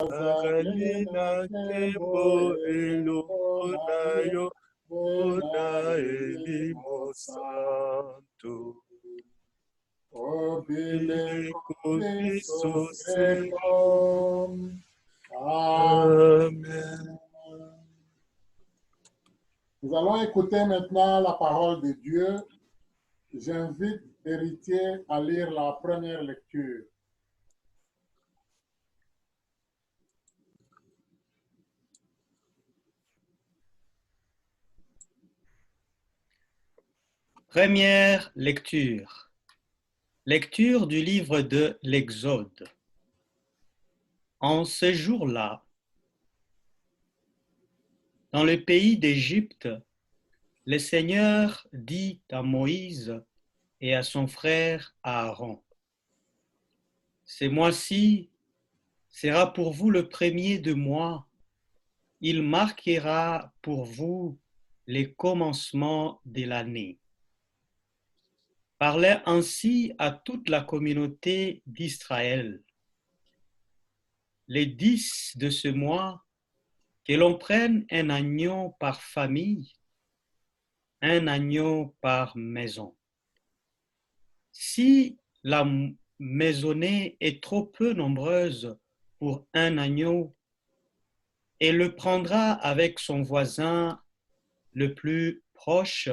Azalina kembo elonayo ona elimo santo. Obile kobiso sekom. Amen. Nous allons écouter maintenant la parole de Dieu. J'invite Héritier à lire la première lecture. Première lecture. Lecture du livre de l'Exode. En ce jour-là, dans le pays d'Égypte, le Seigneur dit à Moïse et à son frère Aaron, « Ce mois-ci sera pour vous le premier de mois. Il marquera pour vous les commencements de l'année. Parlez ainsi à toute la communauté d'Israël. Les 10 de ce mois, que l'on prenne un agneau par famille, un agneau par maison. Si la maisonnée est trop peu nombreuse pour un agneau, elle le prendra avec son voisin le plus proche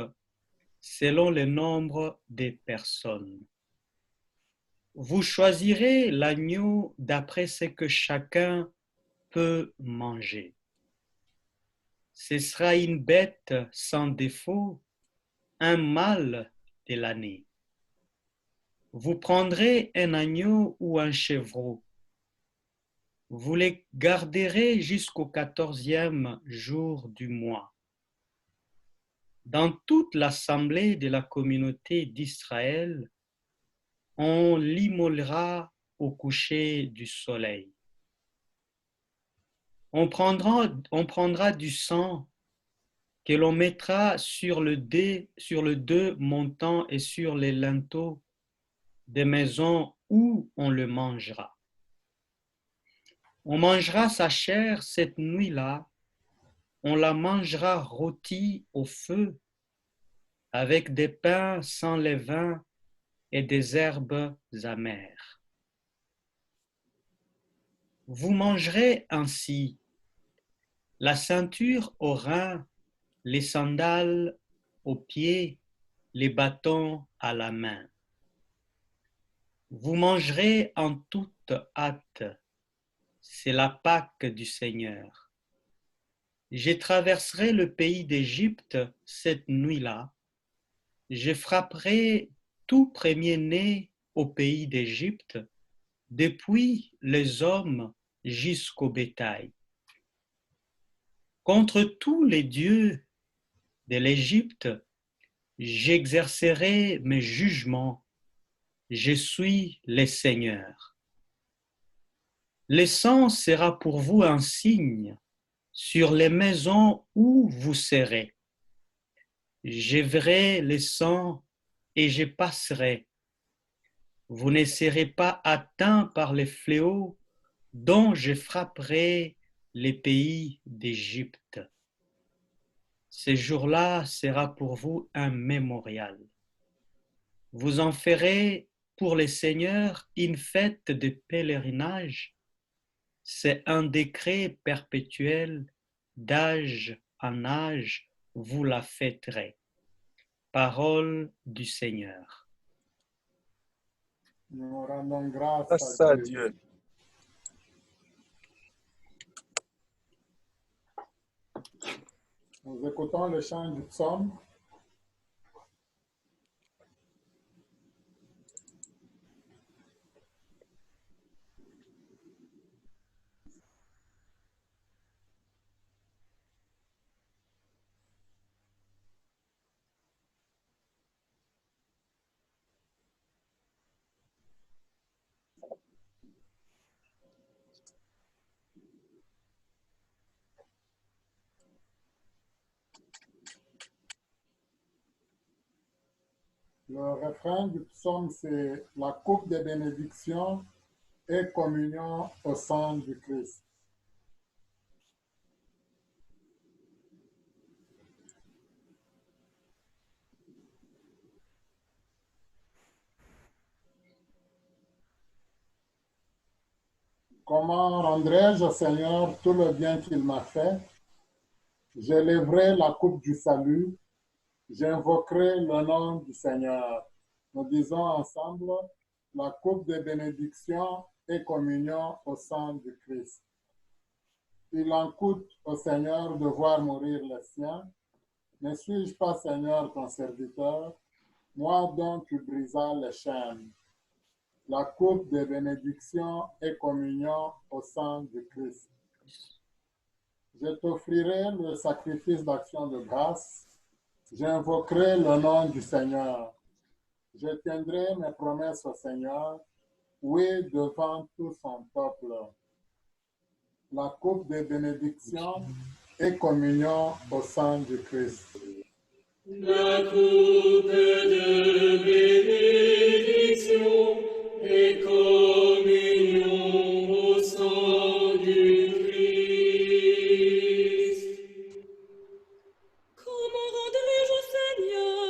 selon le nombre des personnes. Vous choisirez l'agneau d'après ce que chacun peut manger. Ce sera une bête sans défaut, un mâle de l'année. Vous prendrez un agneau ou un chevreau. Vous les garderez jusqu'au 14e jour du mois. Dans toute l'assemblée de la communauté d'Israël, on l'immolera au coucher du soleil. On prendra du sang que l'on mettra sur le deux montants et sur les linteaux des maisons où on le mangera. On mangera sa chair cette nuit-là, on la mangera rôtie au feu, avec des pains sans levain et des herbes amères. Vous mangerez ainsi la ceinture aux reins, les sandales aux pieds, les bâtons à la main. Vous mangerez en toute hâte, c'est la Pâque du Seigneur. Je traverserai le pays d'Égypte cette nuit-là, je frapperai tout premier-né au pays d'Égypte, depuis les hommes jusqu'au bétail. Contre tous les dieux de l'Égypte, j'exercerai mes jugements. Je suis le Seigneur. Le sang sera pour vous un signe sur les maisons où vous serez. Je verrai le sang et je passerai. Vous ne serez pas atteints par les fléaux dont je frapperai les pays d'Égypte. Ce jour-là sera pour vous un mémorial. Vous en ferez pour le Seigneur une fête de pèlerinage. C'est un décret perpétuel, d'âge en âge, vous la fêterez. Parole du Seigneur. Nous rendons grâce Grâce à à Dieu. Dieu. Nous écoutons le chant du psaume. Le refrain du psaume, c'est la coupe des bénédictions et communion au sang du Christ. Comment rendrai-je au Seigneur tout le bien qu'il m'a fait? J'élèverai la coupe du salut, j'invoquerai le nom du Seigneur. Nous disons ensemble la coupe de bénédiction et communion au sang du Christ. Il en coûte au Seigneur de voir mourir les siens. Ne suis-je pas, Seigneur, ton serviteur, moi dont tu brisas les chaînes? La coupe de bénédiction et communion au sang du Christ. Je t'offrirai le sacrifice d'action de grâce. J'invoquerai le nom du Seigneur. Je tiendrai mes promesses au Seigneur, oui, devant tout son peuple. La coupe de bénédiction et communion au sang du Christ. La coupe de bénédiction et communion au sang du Christ. Comment rendrai-je au Seigneur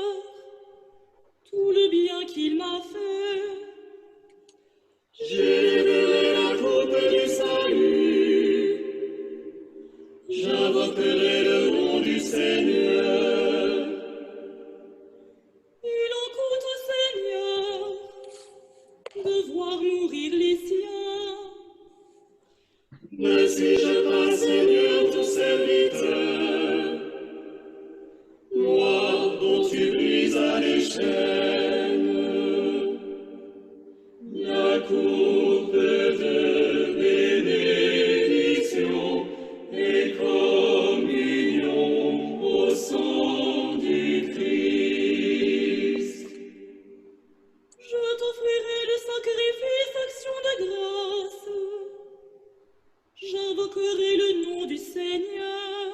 tout le bien qu'il m'a fait? J'élèverai la coupe du salut, j'invoquerai le nom du Seigneur. Il en coûte au Seigneur de voir mourir les siens. Ne suis-je pas, Seigneur, ton serviteur, moi dont tu brisas les chaînes? La coupe de bénédiction et communion au sang du Christ. Je t'offrirai le sacrifice d'action de grâce. J'invoquerai le nom du Seigneur.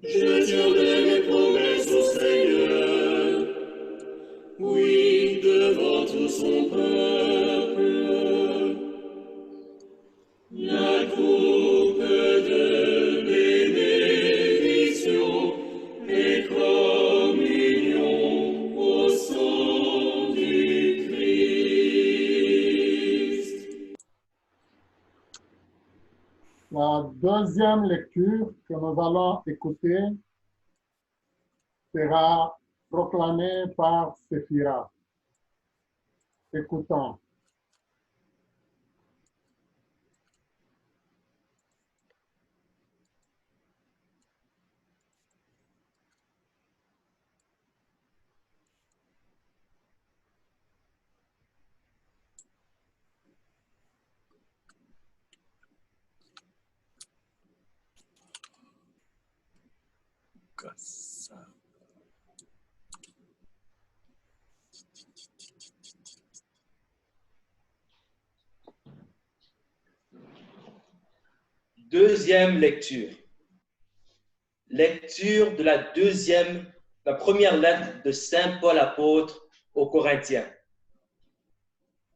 Je tiendrai mes promesses au Seigneur, oui, devant tout son peuple. La coupe de bénédiction et communion au sang du Christ. La deuxième lecture que nous allons écouter sera proclamée par Séphira. Écoutons. Deuxième lecture. Lecture de la première lettre de Saint Paul apôtre aux Corinthiens.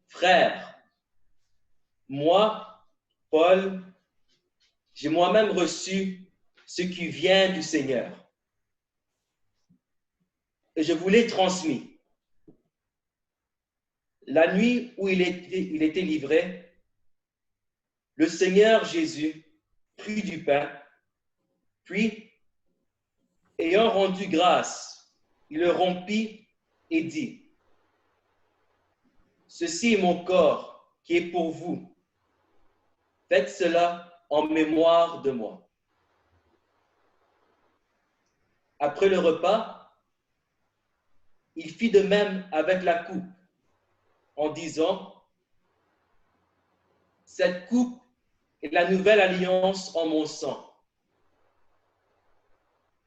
Frères, moi, Paul, j'ai moi-même reçu ce qui vient du Seigneur. Et je vous l'ai transmis. La nuit où il était livré, le Seigneur Jésus prit du pain, puis, ayant rendu grâce, il le rompit et dit, « Ceci est mon corps qui est pour vous. Faites cela en mémoire de moi. » Après le repas, il fit de même avec la coupe, en disant, « Cette coupe est la nouvelle alliance en mon sang.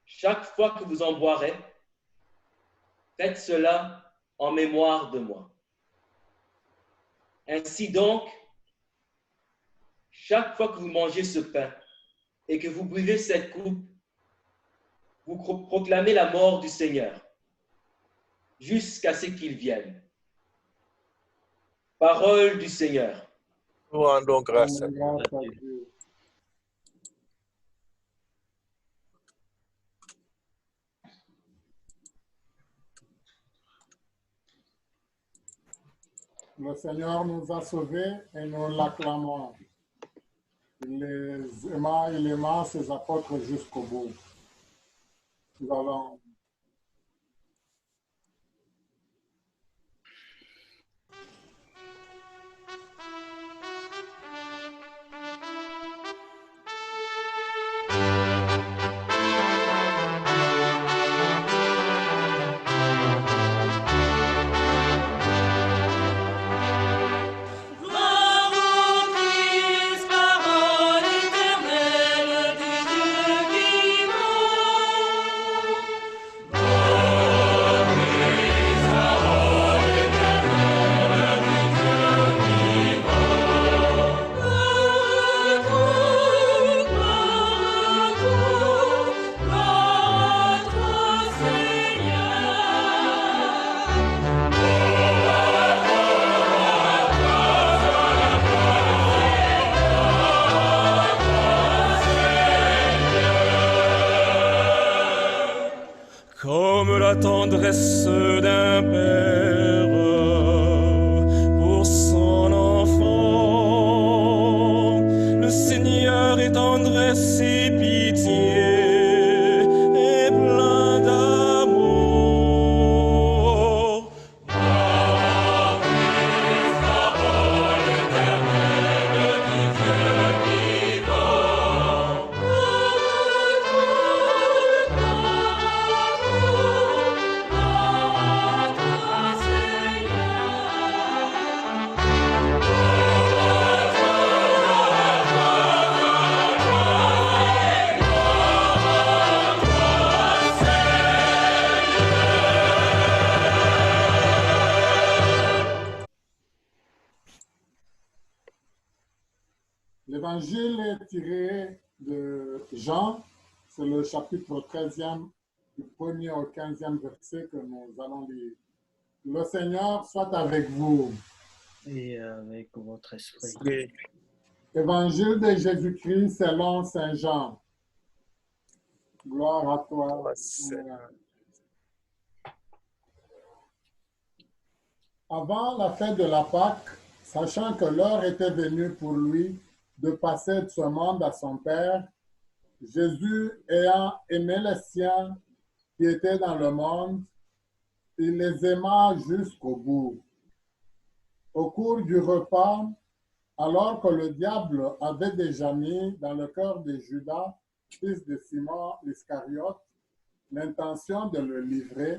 Chaque fois que vous en boirez, faites cela en mémoire de moi. Ainsi donc, chaque fois que vous mangez ce pain et que vous buvez cette coupe, vous proclamez la mort du Seigneur jusqu'à ce qu'il vienne. » Parole du Seigneur. Nous rendons grâce à Dieu. Grâce à Dieu. Le Seigneur nous a sauvés et nous l'acclamons. Il aima ses apôtres jusqu'au bout. Nous allons Gloire au Christ, parole éternelle du Dieu vivant. Gloire à toi, Seigneur. Comme la tendresse d'un père pour son enfant, le Seigneur est tendresse et pitié et plein d'amour. L'évangile est tiré de Jean, c'est le chapitre 13e, du 1er au 15e verset que nous allons lire. Le Seigneur soit avec vous. Et avec votre esprit. Esprit. Évangile de Jésus-Christ selon Saint Jean. Gloire à toi, Seigneur. Avant la fête de la Pâque, sachant que l'heure était venue pour lui de passer de ce monde à son Père, Jésus, ayant aimé les siens qui étaient dans le monde, il les aima jusqu'au bout. Au cours du repas, alors que le diable avait déjà mis dans le cœur de Judas, fils de Simon Iscariote, l'intention de le livrer,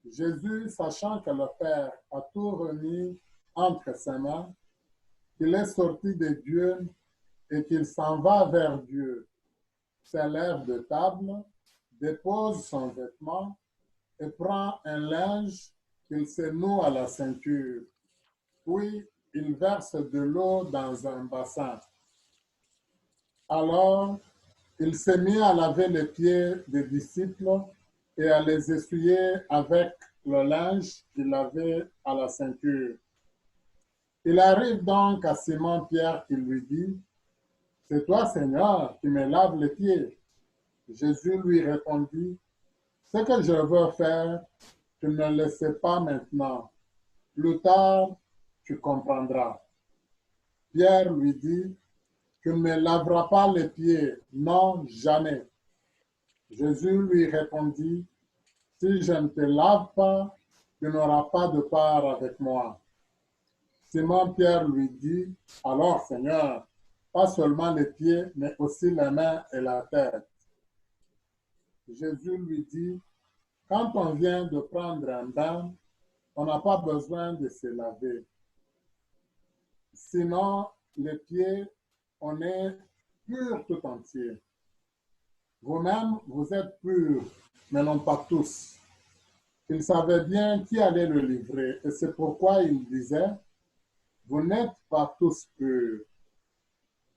Jésus, sachant que le Père a tout remis entre ses mains, qu'il est sorti de Dieu et qu'il s'en va vers Dieu, s'élève de table, dépose son vêtement et prend un linge qu'il se noue à la ceinture. Puis il verse de l'eau dans un bassin. Alors, il s'est mis à laver les pieds des disciples et à les essuyer avec le linge qu'il avait à la ceinture. Il arrive donc à Simon-Pierre qui lui dit, « C'est toi, Seigneur, qui me laves les pieds. » Jésus lui répondit, « Ce que je veux faire, tu ne le sais pas maintenant. Plus tard, tu comprendras. » Pierre lui dit, « Tu ne me laveras pas les pieds, non, jamais. » Jésus lui répondit, « Si je ne te lave pas, tu n'auras pas de part avec moi. » Simon-Pierre lui dit, « Alors, Seigneur, pas seulement les pieds, mais aussi les mains et la tête. » Jésus lui dit, « Quand on vient de prendre un bain, on n'a pas besoin de se laver. Sinon, les pieds, on est pur tout entier. Vous-même, vous êtes purs, mais non pas tous. » Il savait bien qui allait le livrer, et c'est pourquoi il disait, « Vous n'êtes pas tous purs. »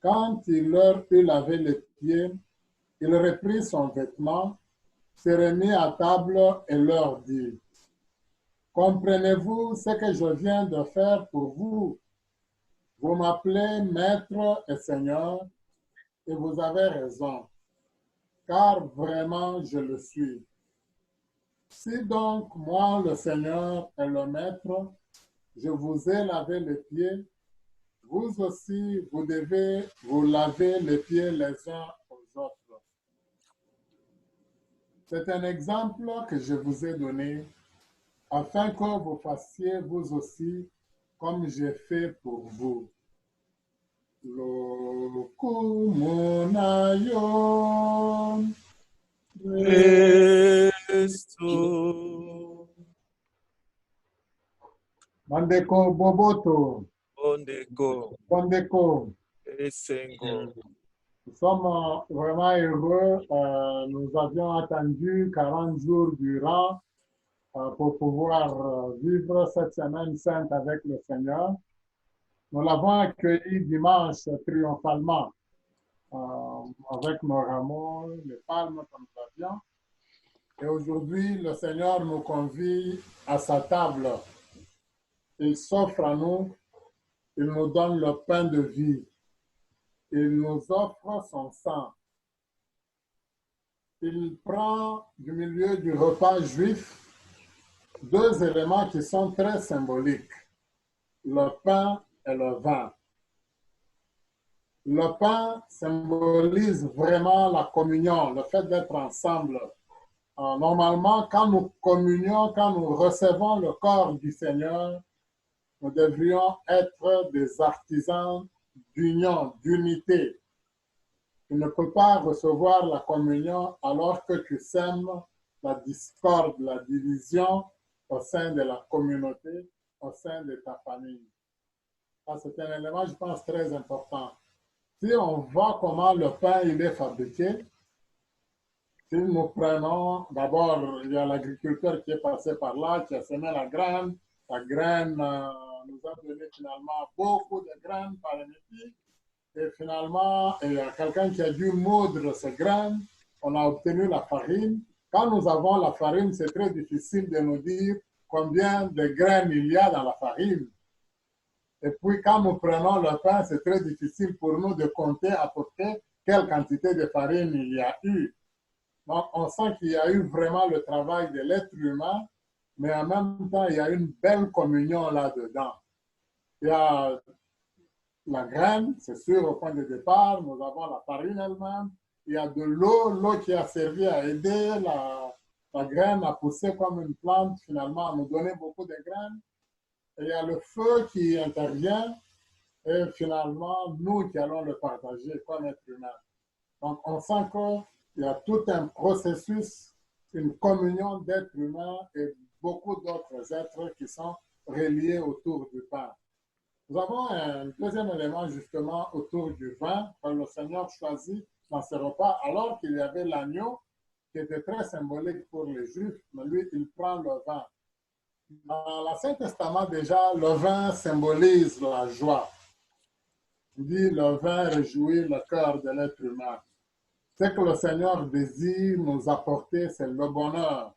Quand il leur eut lavé les pieds, il reprit son vêtement, se remit à table et leur dit, « Comprenez-vous ce que je viens de faire pour vous? Vous m'appelez Maître et Seigneur, et vous avez raison, car vraiment je le suis. Si donc moi, le Seigneur et le Maître, je vous ai lavé les pieds, vous aussi, vous devez vous laver les pieds les uns aux autres. C'est un exemple que je vous ai donné afin que vous fassiez vous aussi comme j'ai fait pour vous. Lokumonayon. Presto. Bandeko Boboto, Ondeko. Bandeko, Esengo. nous sommes vraiment heureux. Nous avions attendu 40 jours durant pour pouvoir vivre cette semaine sainte avec le Seigneur. Nous l'avons accueilli dimanche triomphalement avec nos rameaux, les palmes que nous avions. Et aujourd'hui, le Seigneur nous convie à sa table. Il s'offre à nous, il nous donne le pain de vie. Il nous offre son sang. Il prend du milieu du repas juif deux éléments qui sont très symboliques, le pain et le vin. Le pain symbolise vraiment la communion, le fait d'être ensemble. Normalement, quand nous communions, quand nous recevons le corps du Seigneur, nous devrions être des artisans d'union, d'unité. Tu ne peux pas recevoir la communion alors que tu sèmes la discorde, la division au sein de la communauté, au sein de ta famille. Ça, c'est un élément, je pense, très important. Si on voit comment le pain il est fabriqué, si nous prenons, d'abord, il y a l'agriculteur qui est passé par là, qui a semé la graine nous a donné finalement beaucoup de graines par épi. Et finalement, il y a quelqu'un qui a dû moudre ces graines. On a obtenu la farine. Quand nous avons la farine, c'est très difficile de nous dire combien de graines il y a dans la farine. Et puis, quand nous prenons le pain, c'est très difficile pour nous de compter à peu près quelle quantité de farine il y a eu. Donc, on sent qu'il y a eu vraiment le travail de l'être humain, mais en même temps, il y a une belle communion là-dedans. Il y a la graine, c'est sûr, au point de départ, nous avons la farine elle-même, il y a de l'eau qui a servi à aider la graine à pousser comme une plante, finalement, à nous donner beaucoup de graines. Et il y a le feu qui intervient, et finalement, nous qui allons le partager comme être humain. Donc, on sent qu'il y a tout un processus, une communion d'êtres humains et beaucoup d'autres êtres qui sont reliés autour du pain. Nous avons un deuxième élément justement autour du vin que le Seigneur choisit dans ce repas, alors qu'il y avait l'agneau qui était très symbolique pour les Juifs, mais lui, il prend le vin. Dans l'Ancien Testament, déjà, le vin symbolise la joie. Il dit, le vin réjouit le cœur de l'être humain. Ce que le Seigneur désire nous apporter, c'est le bonheur,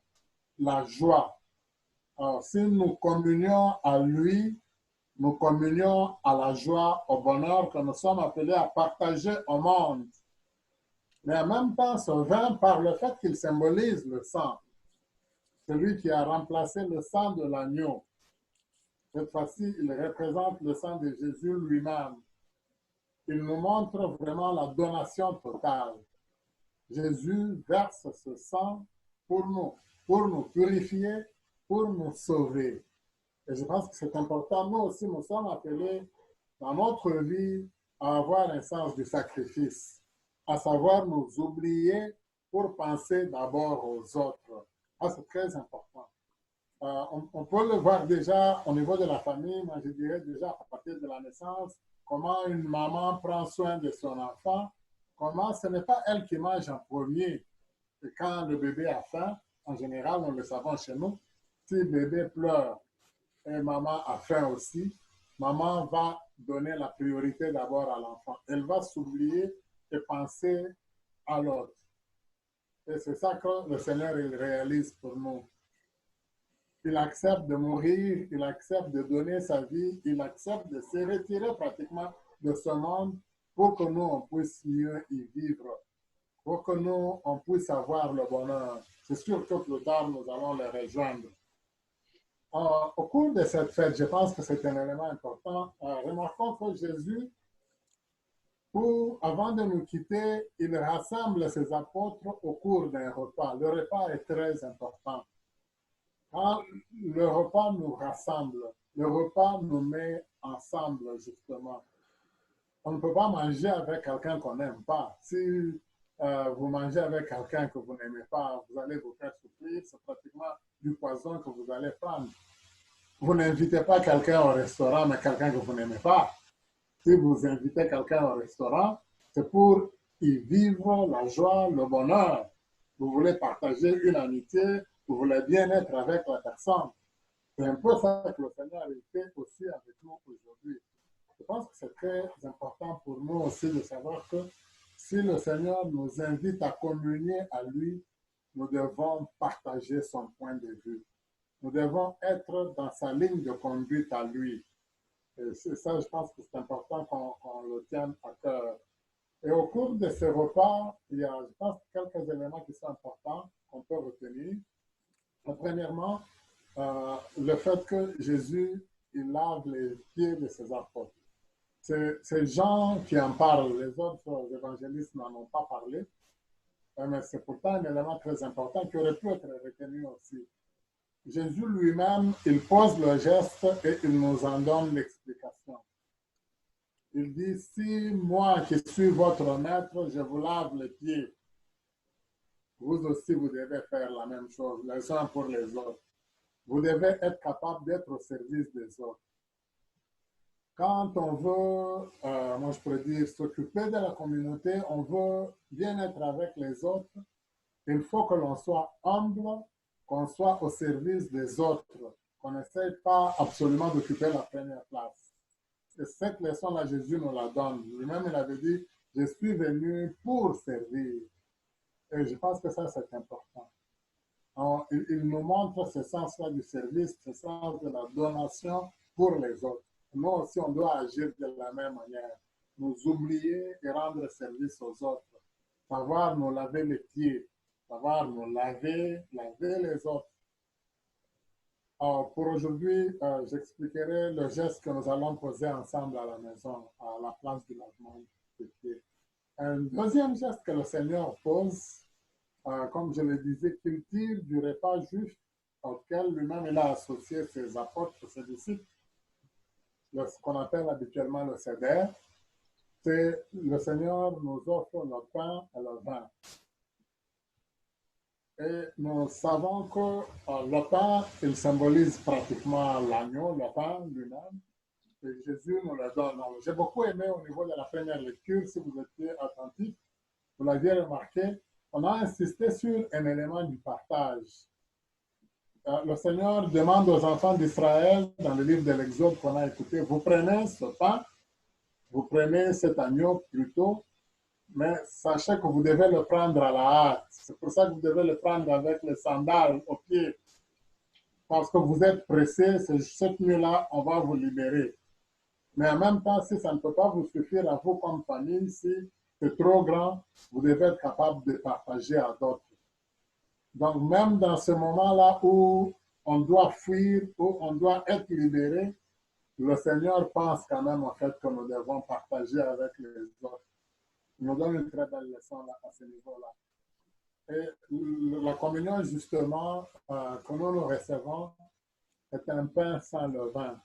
la joie. Alors, si nous communions à lui, nous communions à la joie, au bonheur que nous sommes appelés à partager au monde. Mais en même temps, ce vin, par le fait qu'il symbolise le sang, celui qui a remplacé le sang de l'agneau. Cette fois-ci, il représente le sang de Jésus lui-même. Il nous montre vraiment la donation totale. Jésus verse ce sang pour nous purifier, pour nous sauver. Et je pense que c'est important. Nous aussi, nous sommes appelés dans notre vie à avoir un sens du sacrifice, à savoir nous oublier pour penser d'abord aux autres. Ah, c'est très important. On peut le voir déjà au niveau de la famille, moi je dirais déjà à partir de la naissance, comment une maman prend soin de son enfant, comment ce n'est pas elle qui mange en premier. Et quand le bébé a faim, en général, nous le savons chez nous, si le bébé pleure et maman a faim aussi, maman va donner la priorité d'abord à l'enfant. Elle va s'oublier et penser à l'autre. Et c'est ça que le Seigneur il réalise pour nous. Il accepte de mourir, il accepte de donner sa vie, il accepte de se retirer pratiquement de ce monde pour que nous, on puisse mieux y vivre, pour que nous, on puisse avoir le bonheur. C'est sûr que plus tard, nous allons le rejoindre. Au cours de cette fête, je pense que c'est un élément important. Remarquons que Jésus, avant de nous quitter, il rassemble ses apôtres au cours d'un repas. Le repas est très important. Quand le repas nous rassemble, le repas nous met ensemble, justement. On ne peut pas manger avec quelqu'un qu'on n'aime pas. Si vous mangez avec quelqu'un que vous n'aimez pas, vous allez vous faire souffrir. C'est pratiquement du poison que vous allez prendre. Vous n'invitez pas quelqu'un au restaurant, mais quelqu'un que vous n'aimez pas. Si vous invitez quelqu'un au restaurant, c'est pour y vivre la joie, le bonheur. Vous voulez partager une amitié, vous voulez bien être avec la personne. C'est un peu ça que le Seigneur fait aussi avec nous aujourd'hui. Je pense que c'est très important pour nous aussi de savoir que si le Seigneur nous invite à communier à lui, nous devons partager son point de vue. Nous devons être dans sa ligne de conduite à lui. Et c'est ça, je pense que c'est important qu'on le tienne à cœur. Et au cours de ce repas, il y a, je pense, quelques éléments qui sont importants qu'on peut retenir. Premièrement, le fait que Jésus, il lave les pieds de ses apôtres. C'est Jean qui en parle, les autres évangélistes n'en ont pas parlé, mais c'est pourtant un élément très important qui aurait pu être retenu aussi. Jésus lui-même, il pose le geste et il nous en donne l'explication. Il dit, si moi qui suis votre maître, je vous lave les pieds, vous aussi vous devez faire la même chose, les uns pour les autres. Vous devez être capable d'être au service des autres. Quand on veut, moi je pourrais dire, s'occuper de la communauté, on veut bien être avec les autres, il faut que l'on soit humble, qu'on soit au service des autres, qu'on n'essaie pas absolument d'occuper la première place. Et cette leçon-là, Jésus nous la donne. Lui-même, il avait dit, je suis venu pour servir. Et je pense que ça, c'est important. Alors, il nous montre ce sens-là du service, ce sens de la donation pour les autres. Nous aussi, on doit agir de la même manière. Nous oublier et rendre service aux autres. Savoir nous laver les pieds. Savoir nous laver les autres. Alors, pour aujourd'hui, j'expliquerai le geste que nous allons poser ensemble à la maison, à la place du lavement des pieds. Un deuxième geste que le Seigneur pose, comme je le disais, qu'il tire du repas juste auquel lui-même il a associé ses apôtres, ses disciples, ce qu'on appelle habituellement le Seder, c'est le Seigneur nous offre le pain et le vin. Et nous savons que le pain, il symbolise pratiquement l'agneau, le pain lui-même, et Jésus nous le donne. J'ai beaucoup aimé au niveau de la première lecture, si vous étiez attentifs, vous l'aviez remarqué, on a insisté sur un élément du partage. Le Seigneur demande aux enfants d'Israël, dans le livre de l'Exode qu'on a écouté, vous prenez ce pain, vous prenez cet agneau plutôt, mais sachez que vous devez le prendre à la hâte. C'est pour ça que vous devez le prendre avec les sandales aux pieds. Parce que vous êtes pressés, cette nuit-là, on va vous libérer. Mais en même temps, si ça ne peut pas vous suffire à vous comme famille, si c'est trop grand, vous devez être capable de partager à d'autres. Donc, même dans ce moment-là où on doit fuir, où on doit être libéré, le Seigneur pense quand même au fait que nous devons partager avec les autres. Il nous donne une très belle leçon là, à ce niveau-là. Et la communion, justement, que nous recevons, est un pain sans levain.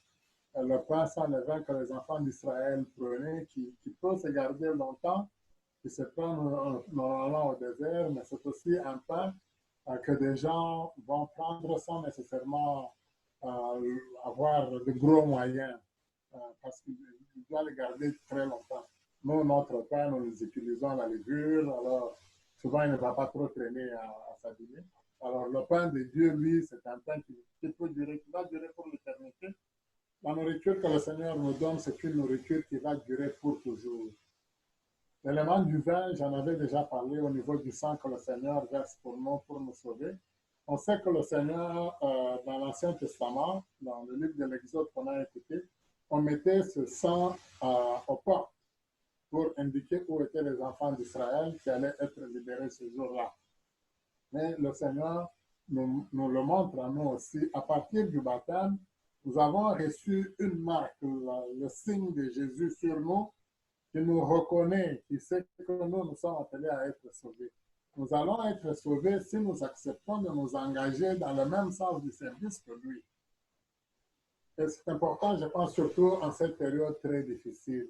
Le pain sans levain que les enfants d'Israël prenaient, qui peut se garder longtemps, qui se prend normalement au désert, mais c'est aussi un pain que des gens vont prendre sans nécessairement avoir de gros moyens, parce qu'ils doivent les garder très longtemps. Nous, notre pain, nous les utilisons à la levure, alors souvent il ne va pas trop traîner à s'abîmer. Alors le pain de Dieu, lui, c'est un pain qui peut durer, qui va durer pour l'éternité. La nourriture que le Seigneur nous donne, c'est une nourriture qui va durer pour toujours. L'élément du vin, j'en avais déjà parlé au niveau du sang que le Seigneur verse pour nous sauver. On sait que le Seigneur, dans l'Ancien Testament, dans le livre de l'Exode qu'on a écouté, on mettait ce sang aux portes pour indiquer où étaient les enfants d'Israël qui allaient être libérés ce jour-là. Mais le Seigneur, nous le montre à nous aussi. À partir du baptême, nous avons reçu une marque, le signe de Jésus sur nous, qui nous reconnaît, qui sait que nous sommes appelés à être sauvés. Nous allons être sauvés si nous acceptons de nous engager dans le même sens du service que lui. Et c'est important, je pense, surtout en cette période très difficile,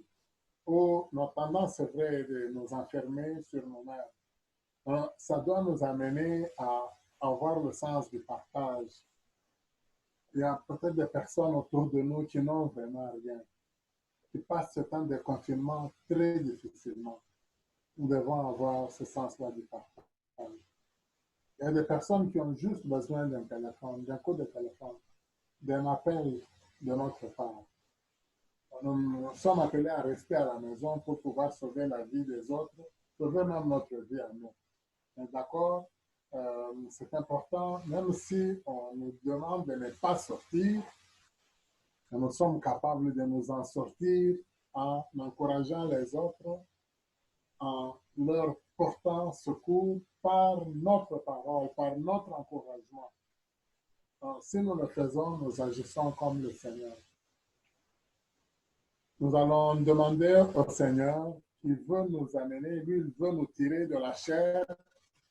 où notre tendance serait de nous enfermer sur nous-mêmes. Ça doit nous amener à avoir le sens du partage. Il y a peut-être des personnes autour de nous qui n'ont vraiment rien, qui passent ce temps de confinement très difficilement. Nous devons avoir ce sens-là du partage. Il y a des personnes qui ont juste besoin d'un téléphone, d'un coup de téléphone, d'un appel de notre part. Nous sommes appelés à rester à la maison pour pouvoir sauver la vie des autres, sauver même notre vie à nous. D'accord? C'est important, même si on nous demande de ne pas sortir, nous sommes capables de nous en sortir en encourageant les autres, en leur portant secours par notre parole, par notre encouragement. Alors, si nous le faisons, nous agissons comme le Seigneur. Nous allons demander au Seigneur qui veut nous amener, lui, il veut nous tirer de la chair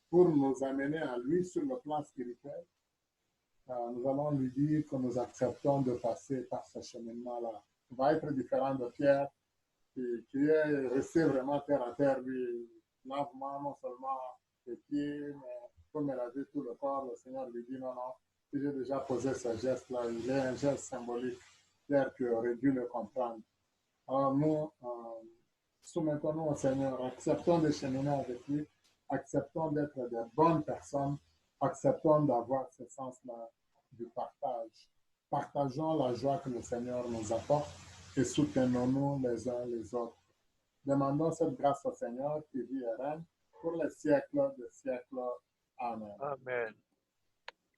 pour nous amener à lui sur le plan spirituel. Nous allons lui dire que nous acceptons de passer par ce cheminement-là. Il va être différent de Pierre, qui est resté vraiment terre à terre, lui, lave-moi non seulement les pieds, mais pour me laver tout le corps. Le Seigneur lui dit non, non, si j'ai déjà posé ce geste-là, il est un geste symbolique. Pierre, tu aurais dû le comprendre. Alors nous, soumettons-nous au Seigneur, acceptons de cheminer avec lui, acceptons d'être des bonnes personnes, acceptons d'avoir ce sens-là du partage. Partageons la joie que le Seigneur nous apporte et soutenons-nous les uns les autres. Demandons cette grâce au Seigneur qui vit et règne pour les siècles des siècles. Amen. Amen.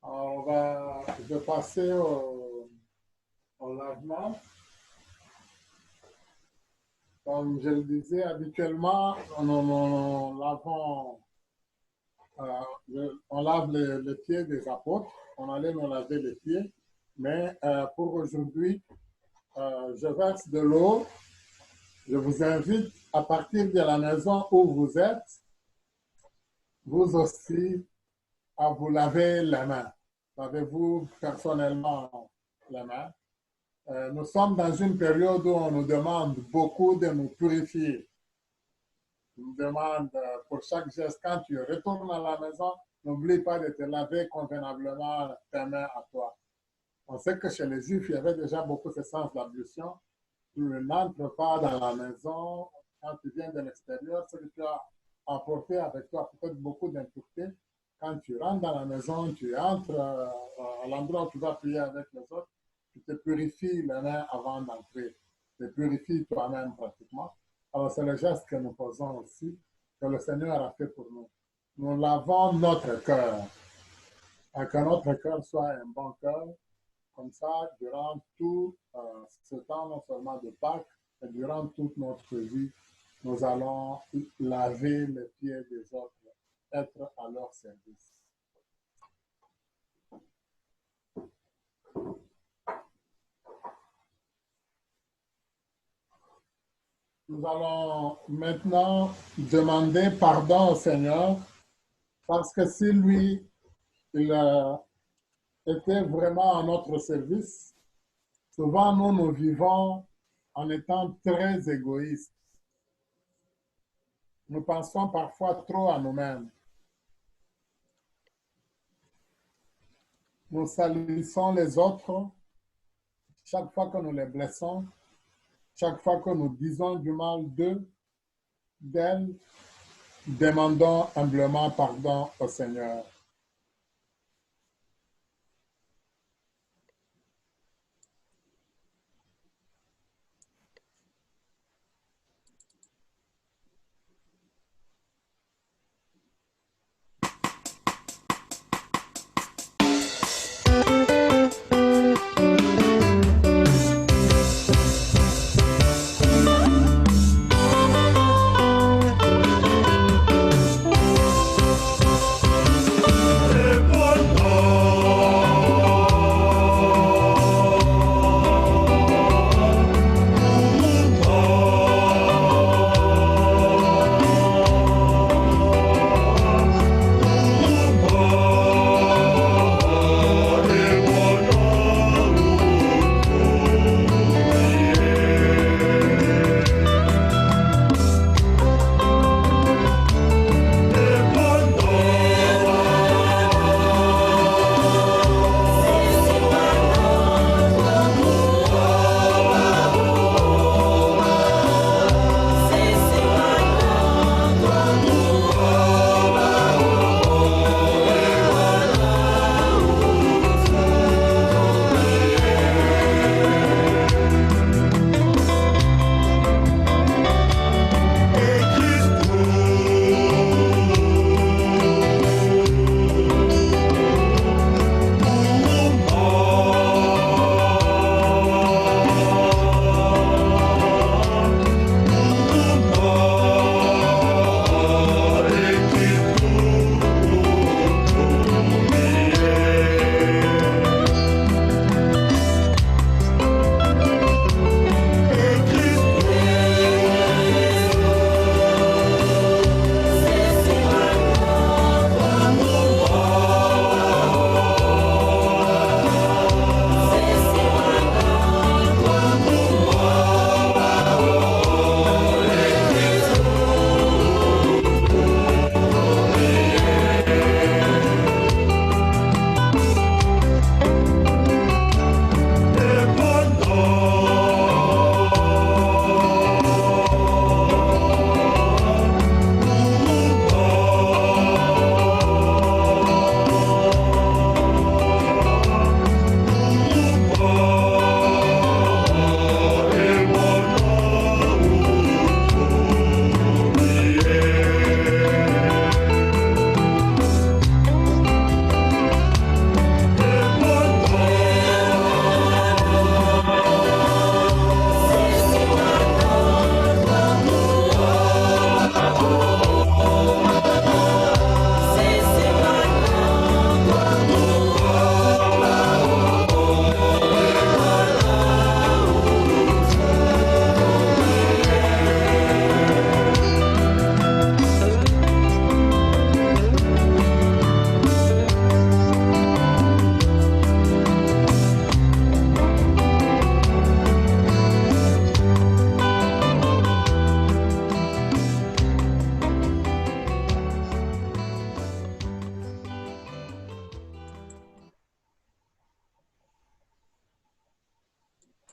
Alors, je vais passer au lavement. Comme je le disais, habituellement, on lave les pieds des apôtres. On allait nous laver les pieds. Mais pour aujourd'hui, je verse de l'eau. Je vous invite à partir de la maison où vous êtes, vous aussi, à vous laver les mains. Lavez-vous personnellement les mains. Nous sommes dans une période où on nous demande beaucoup de nous purifier. On nous demande pour chaque geste, quand tu retournes à la maison, n'oublie pas de te laver convenablement tes mains à toi. On sait que chez les Juifs, il y avait déjà beaucoup ce sens d'ablution. Tu n'entres pas dans la maison quand tu viens de l'extérieur, c'est que tu as apporté avec toi peut-être beaucoup d'impuretés. Quand tu rentres dans la maison, tu entres à l'endroit où tu vas prier avec les autres, tu te purifies les mains avant d'entrer. Tu te purifies toi-même pratiquement. Alors c'est le geste que nous posons aussi, que le Seigneur a fait pour nous. Nous lavons notre cœur. Et que notre cœur soit un bon cœur. Comme ça, durant tout ce temps, non seulement de Pâques, mais durant toute notre vie, nous allons laver les pieds des autres, être à leur service. Nous allons maintenant demander pardon au Seigneur, parce que si lui, il était vraiment à notre service, souvent nous vivons en étant très égoïstes. Nous pensons parfois trop à nous-mêmes. Nous salissons les autres chaque fois que nous les blessons, chaque fois que nous disons du mal d'eux, d'elles, demandons humblement pardon au Seigneur.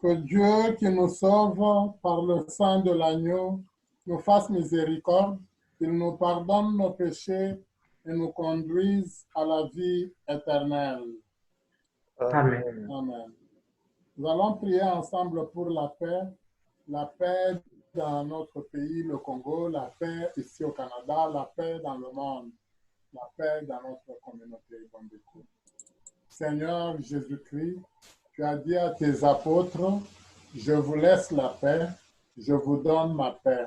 Que Dieu qui nous sauve par le sang de l'agneau nous fasse miséricorde, qu'il nous pardonne nos péchés et nous conduise à la vie éternelle. Amen. Amen. Nous allons prier ensemble pour la paix dans notre pays, le Congo, la paix ici au Canada, la paix dans le monde, la paix dans notre communauté. Seigneur Jésus-Christ, tu as dit à tes apôtres, je vous laisse la paix, je vous donne ma paix.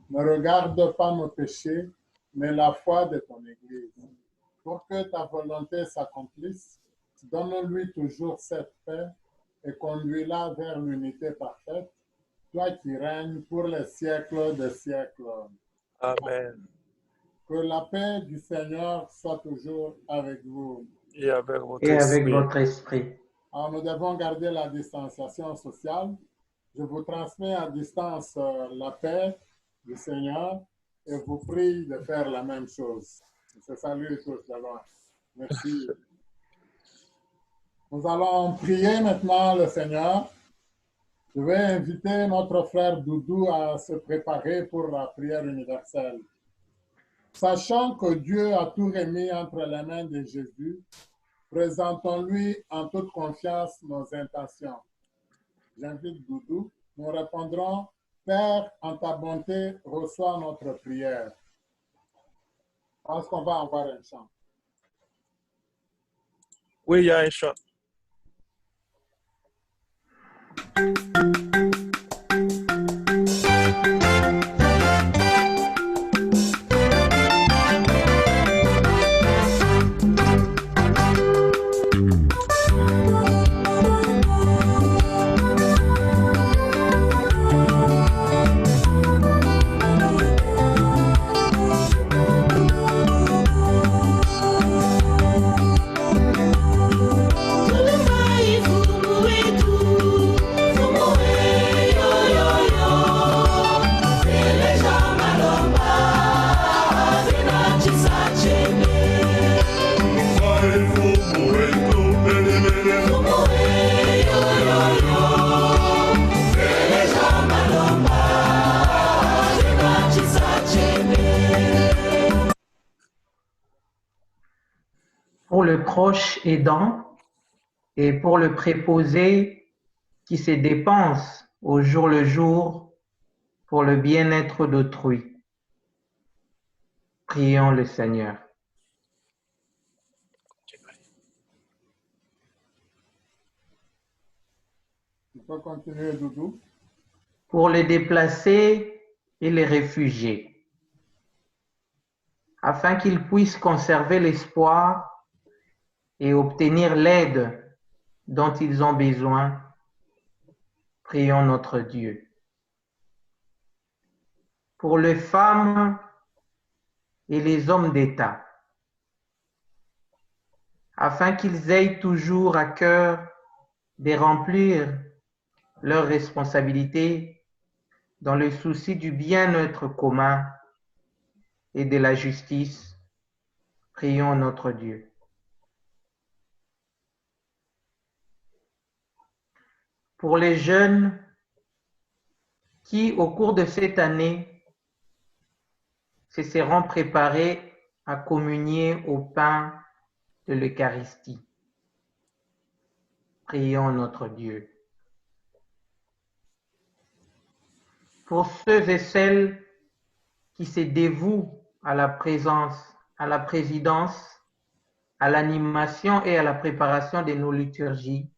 Ne regarde pas nos péchés, mais la foi de ton Église. Pour que ta volonté s'accomplisse, donne-lui toujours cette paix et conduis-la vers l'unité parfaite, toi qui règnes pour les siècles des siècles. Amen. Que la paix du Seigneur soit toujours avec vous. Et avec votre Et avec esprit. votre esprit. Alors, nous devons garder la distanciation sociale. Je vous transmets à distance la paix du Seigneur et vous prie de faire la même chose. Je vous salue tous de loin. Merci. Nous allons prier maintenant le Seigneur. Je vais inviter notre frère Doudou à se préparer pour la prière universelle. Sachant que Dieu a tout remis entre les mains de Jésus, présentons-lui en toute confiance nos intentions. J'invite Doudou. Nous répondrons, Père, en ta bonté, reçois notre prière. Je pense qu'on va avoir un chant. Oui, il y a un chant. Pour le proche aidant et pour le préposé qui se dépense au jour le jour pour le bien-être d'autrui. Prions le Seigneur. On peut continuer, Doudou. Pour les déplacés et les réfugiés, afin qu'ils puissent conserver l'espoir et obtenir l'aide dont ils ont besoin, prions notre Dieu. Pour les femmes et les hommes d'État, afin qu'ils aient toujours à cœur de remplir leurs responsabilités dans le souci du bien-être commun et de la justice, prions notre Dieu. Pour les jeunes qui, au cours de cette année, se seront préparés à communier au pain de l'Eucharistie. Prions notre Dieu. Pour ceux et celles qui se dévouent à la présidence, à l'animation et à la préparation de nos liturgies,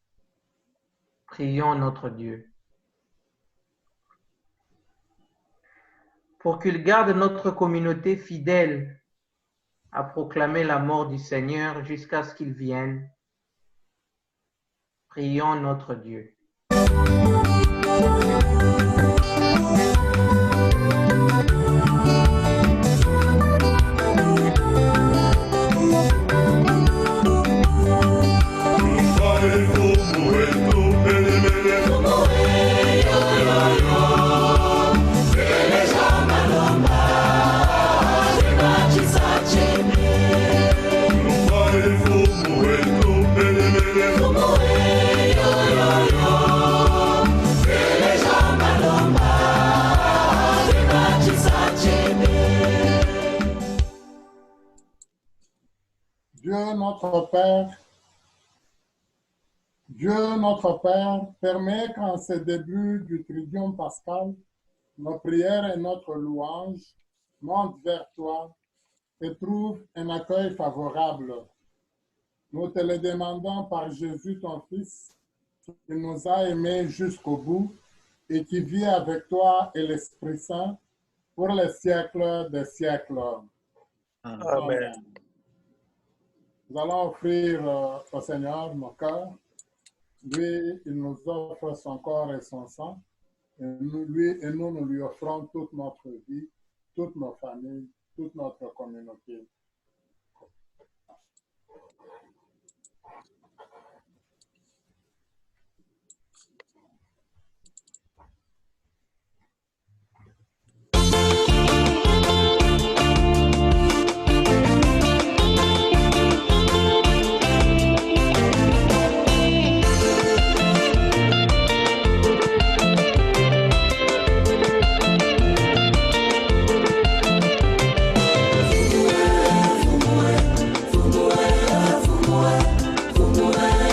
prions notre Dieu. Pour qu'il garde notre communauté fidèle à proclamer la mort du Seigneur jusqu'à ce qu'il vienne, prions notre Dieu. Dieu notre Père, permet qu'en ce début du Triduum pascal, nos prières et notre louange montent vers toi et trouvent un accueil favorable. Nous te le demandons par Jésus, ton Fils, qui nous a aimés jusqu'au bout et qui vit avec toi et l'Esprit Saint pour les siècles des siècles. Amen. Nous allons offrir au Seigneur nos cœurs. Lui, il nous offre son corps et son sang. Et nous lui offrons toute notre vie, toutes nos familles, toute notre communauté. Fumue,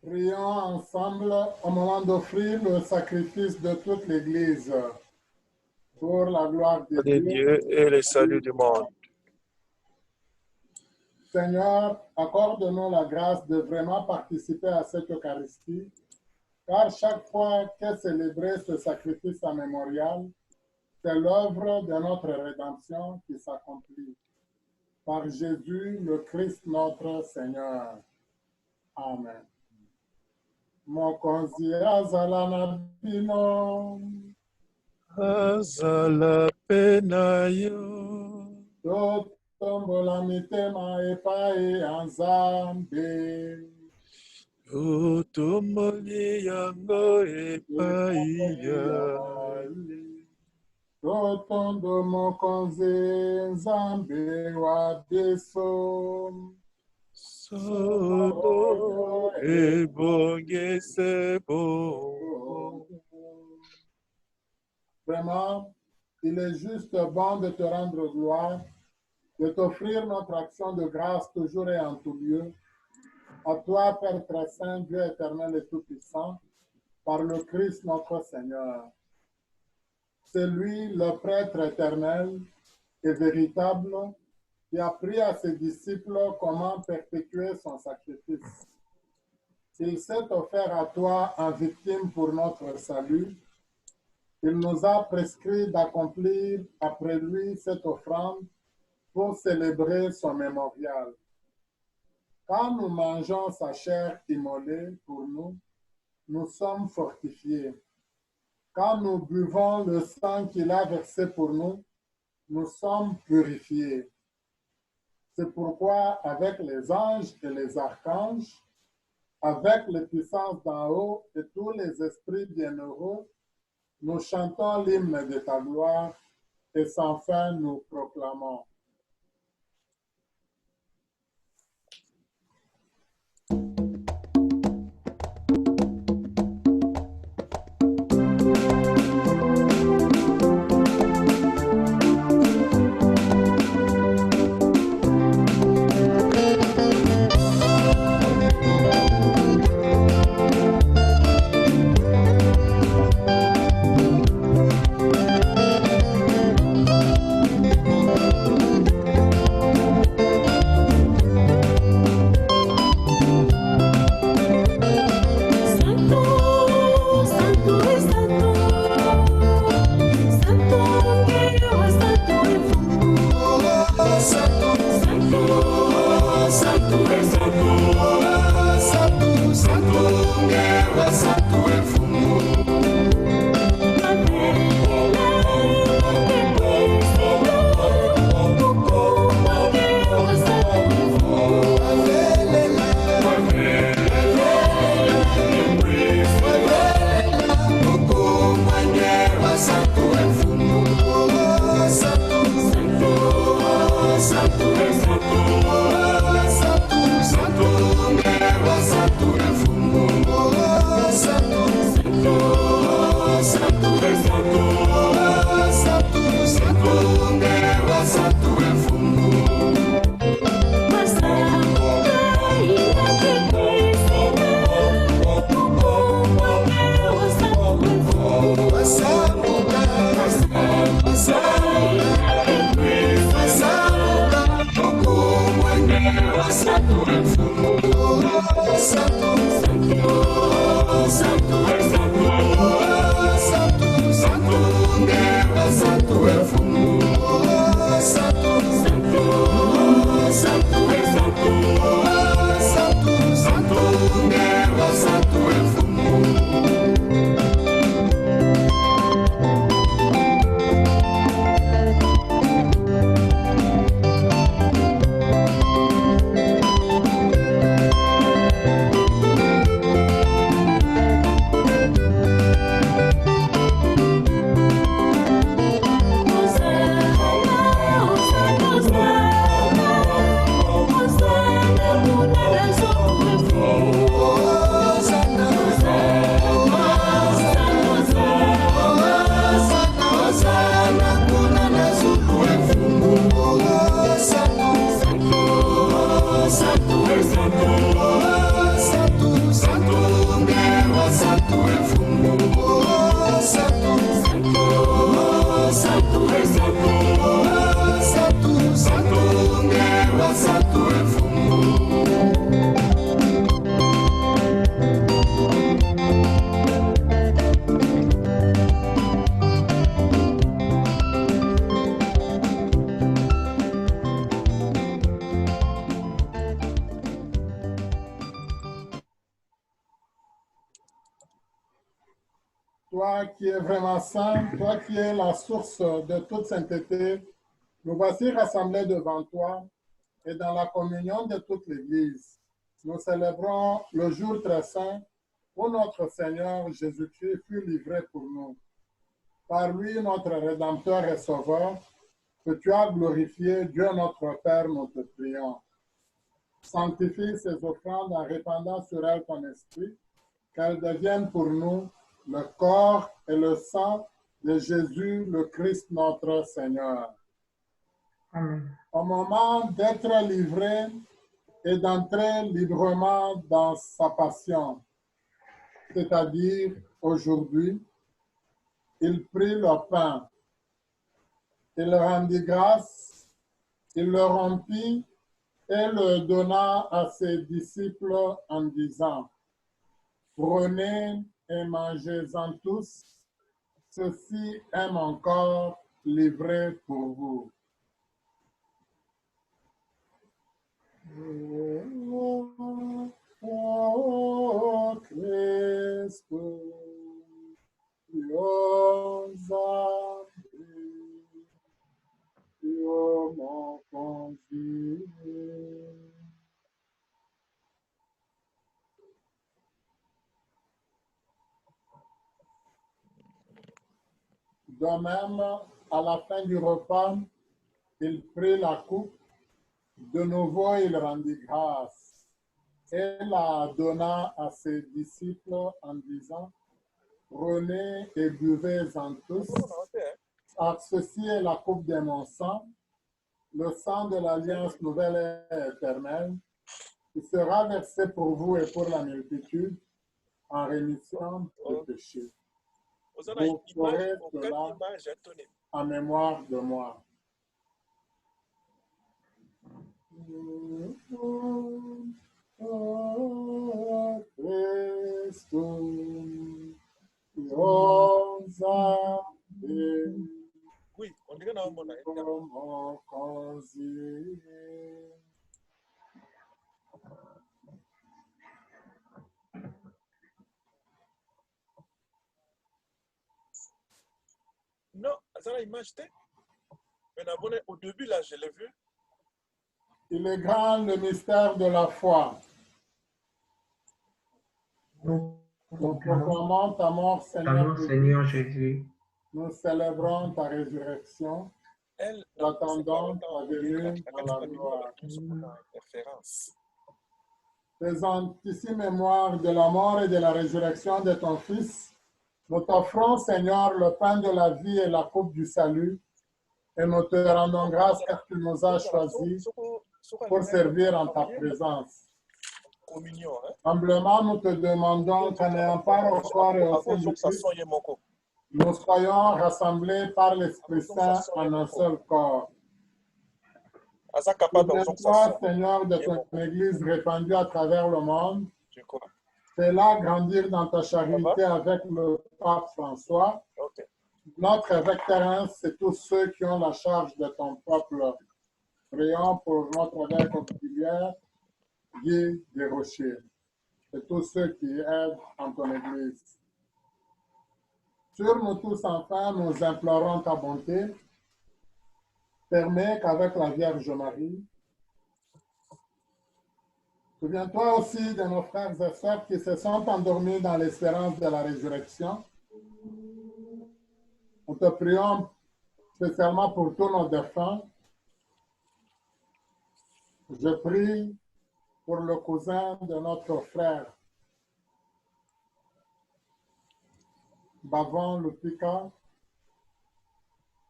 Prions ensemble au moment d'offrir le sacrifice de toute l'Église pour la gloire de de Dieu. Dieu et le salut du monde. Seigneur, accorde-nous la grâce de vraiment participer à cette Eucharistie, car chaque fois qu'est célébré ce sacrifice en mémorial, c'est l'œuvre de notre rédemption qui s'accomplit. Par Jésus, le Christ notre Seigneur. Amen. Mokonzi azala na bino, Azala pena yo, totombola mitema epai ya Nzambe. totomboli yango epai ya Totondo mokonzi Nzambe wa biso. solo ebongese bo. Vraiment, il est juste bon de te rendre gloire, de t'offrir notre action de grâce toujours et en tout lieu. À toi, Père très saint, Dieu éternel et tout-puissant, par le Christ notre Seigneur. C'est lui, le prêtre éternel et véritable, qui a appris à ses disciples comment perpétuer son sacrifice. Il s'est offert à toi en victime pour notre salut. Il nous a prescrit d'accomplir après lui cette offrande pour célébrer son mémorial. Quand nous mangeons sa chair immolée pour nous, nous sommes fortifiés. Quand nous buvons le sang qu'il a versé pour nous, nous sommes purifiés. C'est pourquoi avec les anges et les archanges, avec les puissances d'en haut et tous les esprits bienheureux, nous chantons l'hymne de ta gloire et sans fin nous proclamons. Santo, Toi qui es vraiment saint, toi qui es la source de toute sainteté, nous voici rassemblés devant toi et dans la communion de toute l'Église. Nous célébrons le jour très saint où notre Seigneur Jésus-Christ fut livré pour nous. Par lui, notre Rédempteur et Sauveur, que tu as glorifié, Dieu notre Père, nous te prions. Sanctifie ces offrandes en répandant sur elles ton esprit, qu'elles deviennent pour nous le corps et le sang de Jésus, le Christ notre Seigneur. Amen. Au moment d'être livré et d'entrer librement dans sa passion, c'est-à-dire aujourd'hui, il prit le pain, il rendit grâce, il le rompit et le donna à ses disciples en disant, « Prenez et mangez-en tous, ceci est mon corps livré pour vous. » O Cristo, Dios Dio mon convié. De même, à la fin du repas, il prit la coupe. De nouveau, il rendit grâce et la donna à ses disciples en disant, « Prenez et buvez-en tous, car ceci est la coupe de mon sang, le sang de l'alliance nouvelle et éternelle, qui sera versé pour vous et pour la multitude en rémission des péchés. Vous ferez cela en mémoire de moi. » O Cristo, Dios Oui, on dirait dans mon âge. como consigue. Non, ça là, image t'es. Mais au début, là, je l'ai vu. Il est grand le mystère de la foi. Nous Nous proclamons ta mort, proclamons, Seigneur Jésus. Nous célébrons ta résurrection. Elle, Nous attendons ta venue dans la gloire. Faisant ici mémoire de la mort et de la résurrection de ton Fils, nous t'offrons, Seigneur, le pain de la vie et la coupe du salut, et nous te rendons grâce car tu nous as choisis pour servir en ta présence. Communion, hein? Humblement, nous te demandons qu'en ayant part au corps et au sein du Christ, nous soyons rassemblés par l'Esprit Saint en un seul corps. Souviens-toi, Seigneur, de ton Église répandue à travers le monde. Fais-la grandir dans ta charité avec le pape François. Notre évêque Terence et tous ceux qui ont la charge de ton peuple. Prions pour notre évêque auxiliaire, Guy Desrochers, et tous ceux qui aident en ton Église. Sur nous tous, enfin, nous implorons ta bonté. Permets qu'avec la Vierge Marie, souviens-toi aussi de nos frères et sœurs qui se sont endormis dans l'espérance de la résurrection. Nous te prions spécialement pour tous nos défunts. Je prie pour le cousin de notre frère, Bavon Lupika,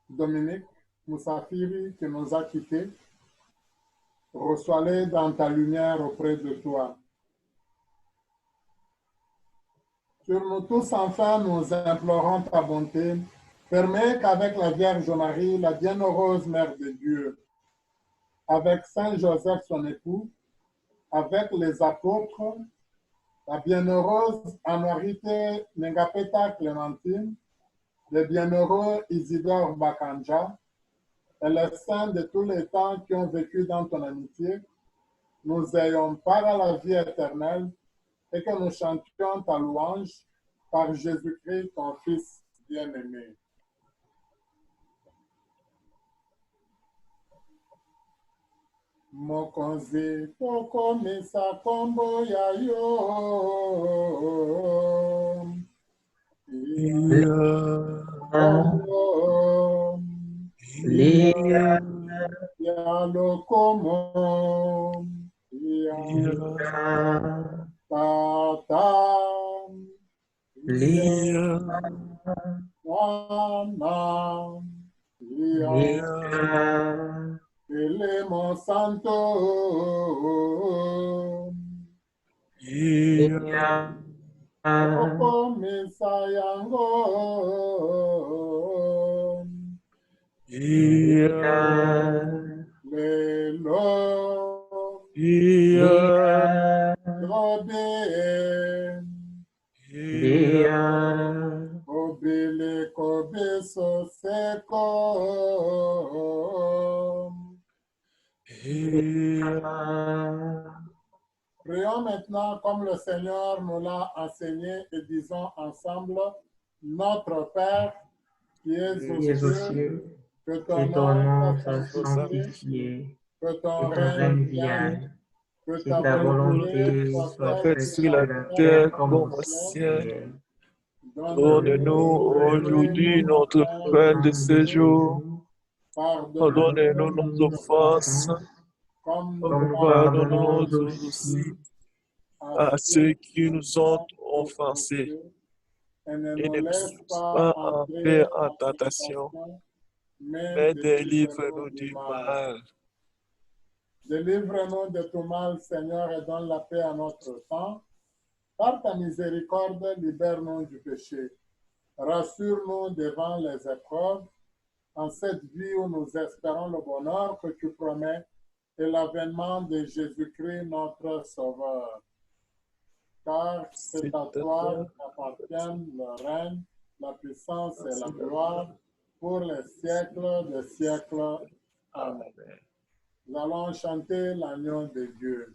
Dominique Moussafiri, qui nous a quittés. Reçois-les dans ta lumière auprès de toi. Sur nous tous, enfin, nous implorons ta bonté. Permets qu'avec la Vierge Marie, la bienheureuse Mère de Dieu, avec Saint Joseph, son époux, avec les apôtres, la bienheureuse Anuarité Nengapeta Clémentine, le bienheureux Isidore Bakanja, et les saints de tous les temps qui ont vécu dans ton amitié, nous ayons part à la vie éternelle et que nous chantions ta louange par Jésus-Christ, ton Fils bien-aimé. Mokonzi tokomisa kombo ya yo. Ya lokomo. Tata. Mama. Elemo Santo. Okomisa yango. Lelo. Drobe. Obele kobe soseko. Prions maintenant comme le Seigneur nous l'a enseigné et disons ensemble, Notre Père qui es aux cieux, que ton nom soit sanctifié, que ton règne vienne, que ta volonté soit faite sur la terre comme au ciel. Donne-nous aujourd'hui notre pain de ce jour. Pardonnez-nous nos offenses, comme nous pardonnons aussi à ceux qui nous ont offensés. Et ne nous laisse pas entrer en tentation, mais délivre-nous du mal. Délivre-nous de tout mal, Seigneur, et donne la paix à notre temps. Par ta miséricorde, libère-nous du péché. Rassure-nous devant les épreuves, en cette vie où nous espérons le bonheur que tu promets et l'avènement de Jésus-Christ, notre Sauveur. Car c'est à toi qu'appartiennent le règne, la puissance et la gloire pour les siècles des siècles. Amen. Nous allons chanter l'agneau de Dieu.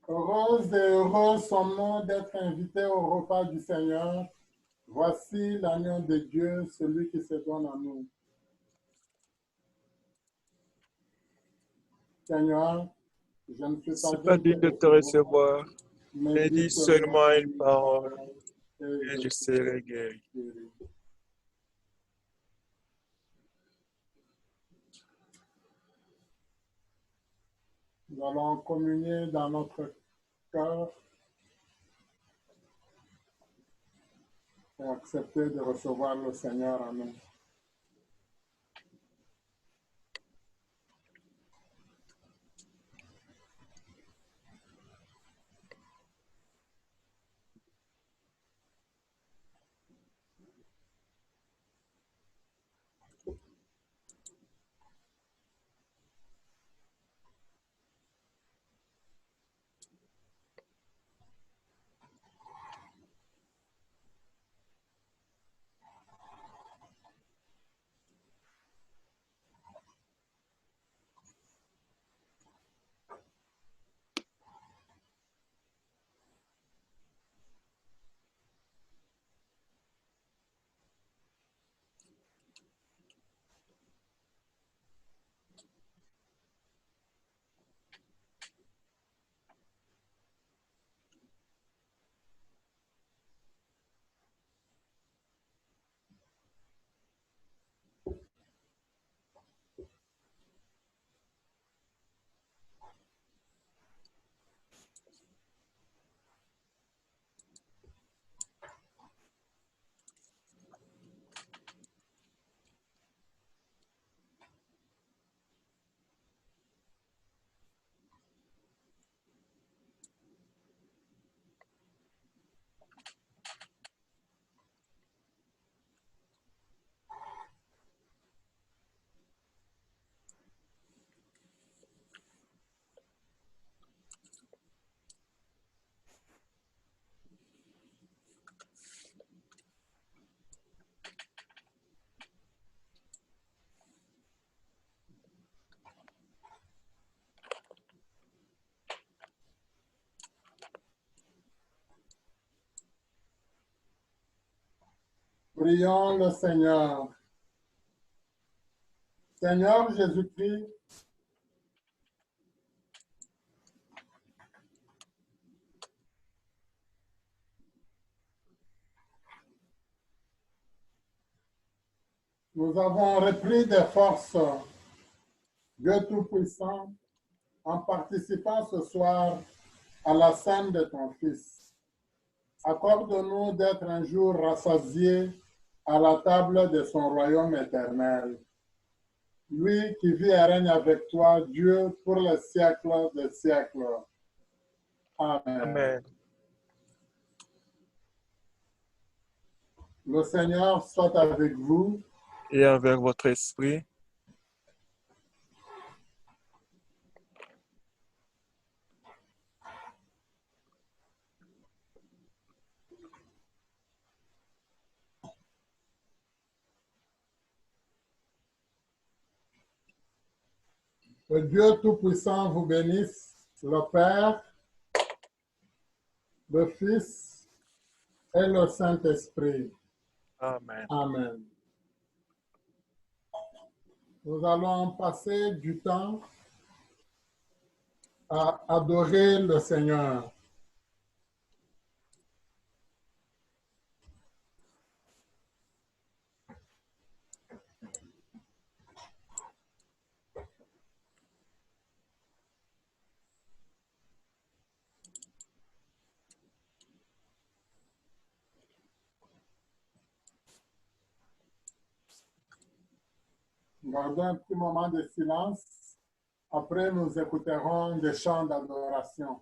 Heureuses et heureux sommes-nous d'être invités au repas du Seigneur. Voici l'agneau de Dieu, celui qui se donne à nous. Seigneur, je ne Je ne suis suis pas pas digne digne de de te te recevoir, recevoir, mais mais dis dis seulement seulement une une parole parole et et je je serai guéri. serai guéri. Nous allons communier dans notre cœur et accepter de recevoir le Seigneur en nous. Prions le Seigneur. Seigneur Jésus-Christ, nous avons repris des forces, Dieu Tout-Puissant, en participant ce soir à la scène de ton Fils. Accorde-nous d'être un jour rassasiés à la table de son royaume éternel. Lui qui vit et règne avec toi, Dieu, pour les siècles des siècles. Amen. Amen. Le Seigneur soit avec vous. Et avec votre esprit, Que Dieu Tout-Puissant vous bénisse, le Père, le Fils et le Saint-Esprit. Amen. Amen. Nous allons passer du temps à adorer le Seigneur. Gardons un petit moment de silence. Après, nous écouterons des chants d'adoration.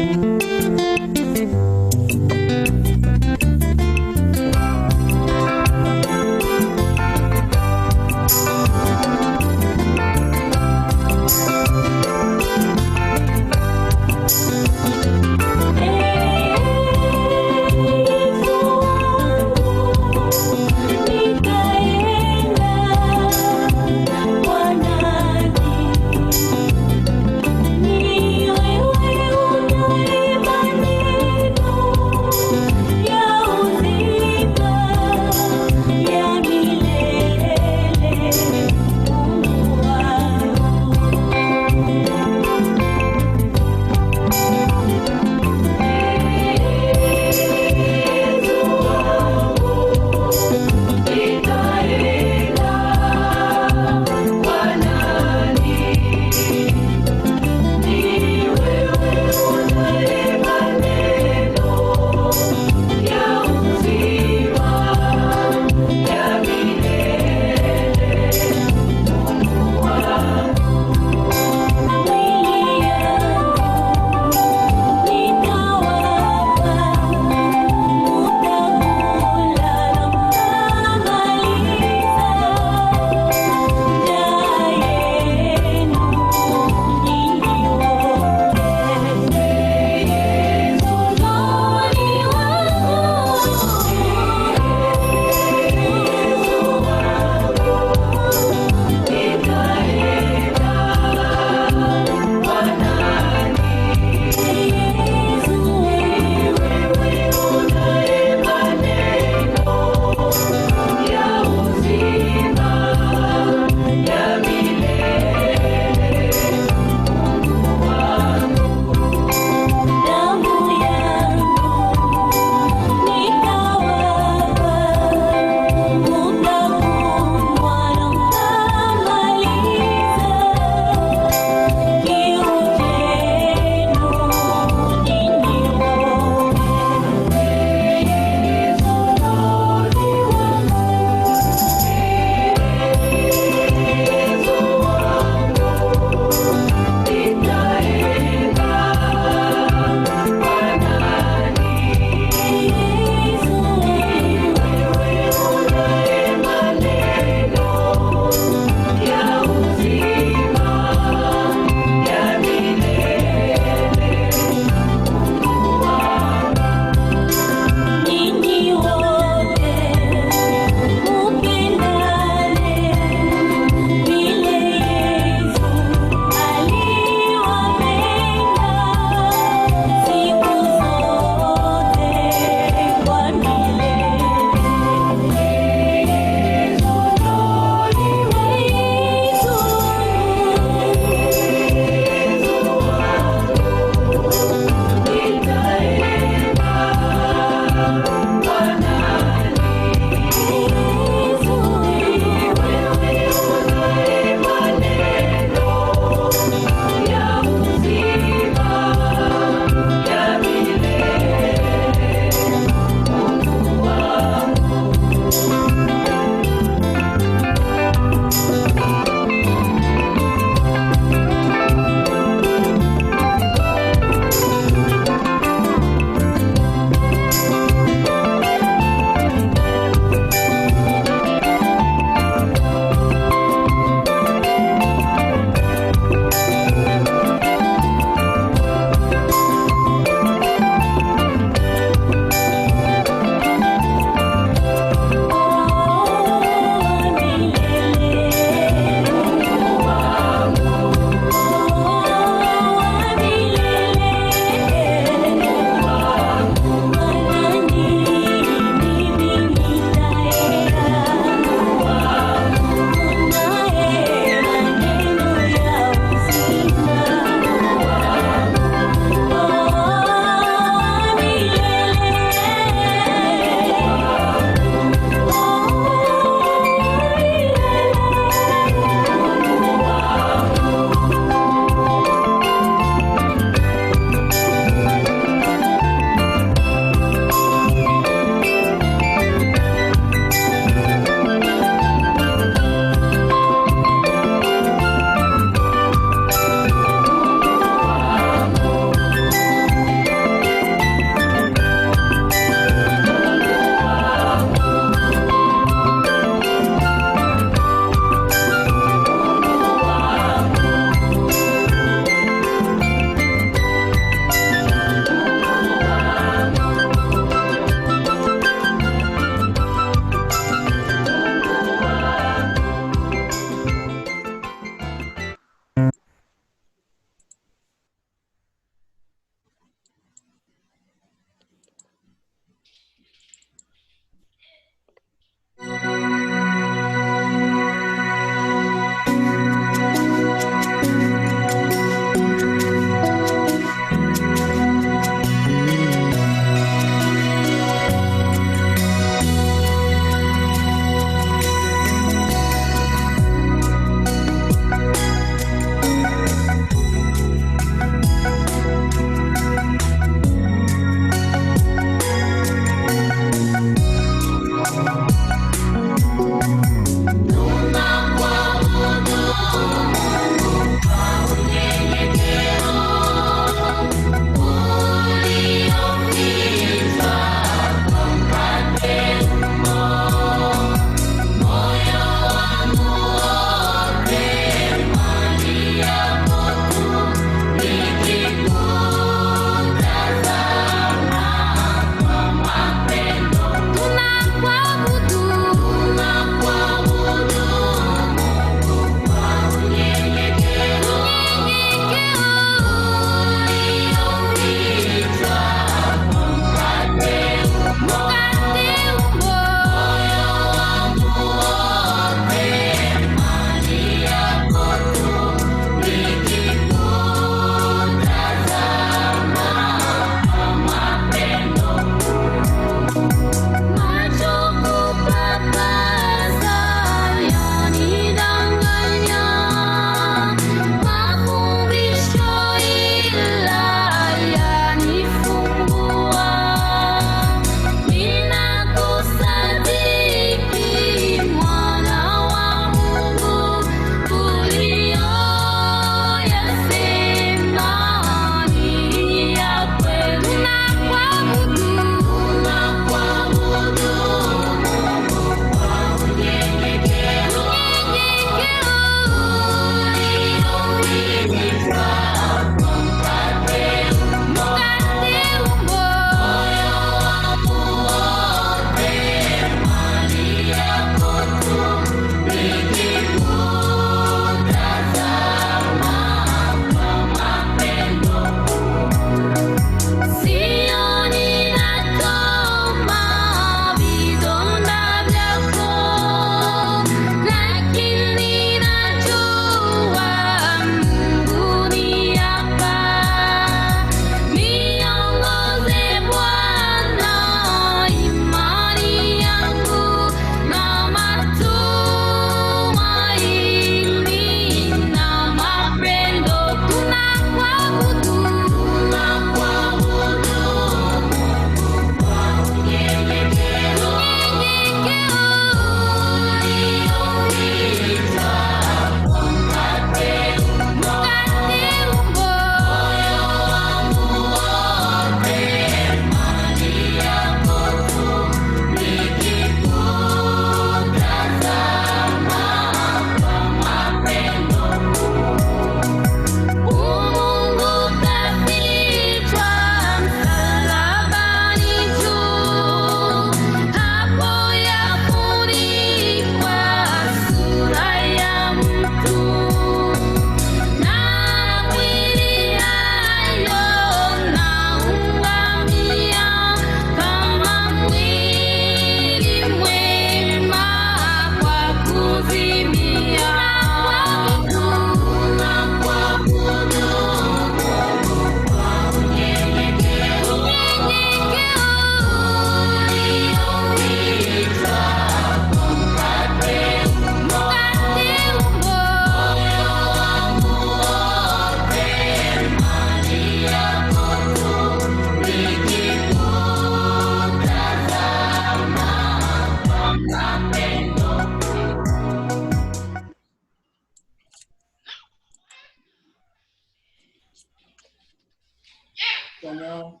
Seigneur,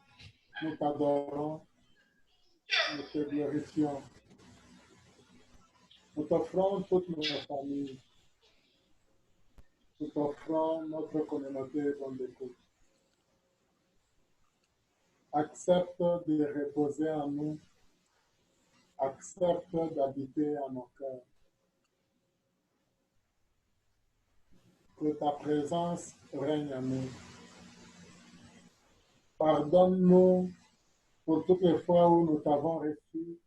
nous t'adorons, nous te glorifions. Nous t'offrons toute notre famille. Nous t'offrons notre communauté dans l'écoute. Accepte de reposer en nous. Accepte d'habiter en nos cœurs. Que ta présence règne en nous. Pardonne-nous pour toutes les fois où nous t'avons reçu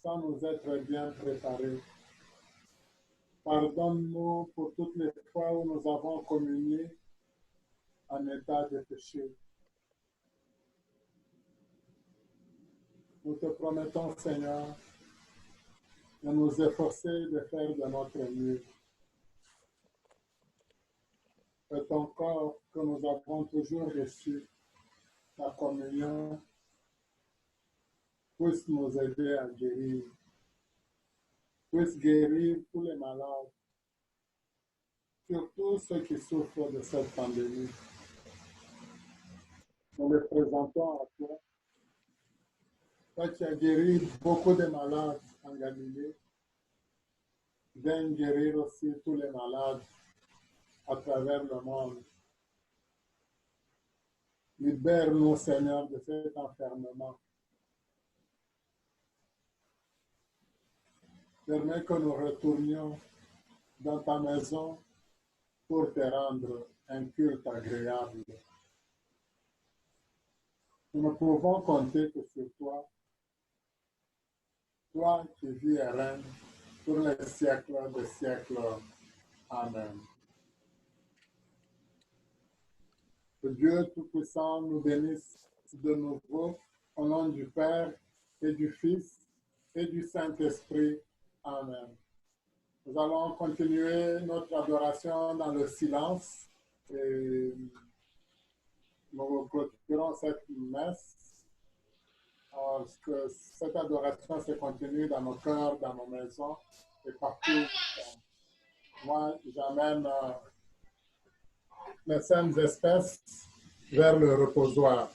sans nous être bien préparés. Pardonne-nous pour toutes les fois où nous avons communié en état de péché. Nous te promettons, Seigneur, de nous efforcer de faire de notre mieux. Que ton corps que nous avons toujours reçu, la communion, puisse nous aider à guérir, puisse guérir tous les malades, surtout ceux qui souffrent de cette pandémie. Nous les présentons à toi. Toi qui as guéri beaucoup de malades en Galilée, viens guérir aussi tous les malades à travers le monde. Libère-nous, Seigneur, de cet enfermement. Permets que nous retournions dans ta maison pour te rendre un culte agréable. Nous ne pouvons compter que sur toi, toi qui vis et règnes pour les siècles des siècles. Amen. Que Dieu Tout-Puissant nous bénisse de nouveau au nom du Père et du Fils et du Saint-Esprit. Amen. Nous allons continuer notre adoration dans le silence et nous clôturons cette messe parce que cette adoration se continue dans nos cœurs, dans nos maisons et partout. Moi, j'amène les saintes espèces vers le reposoir.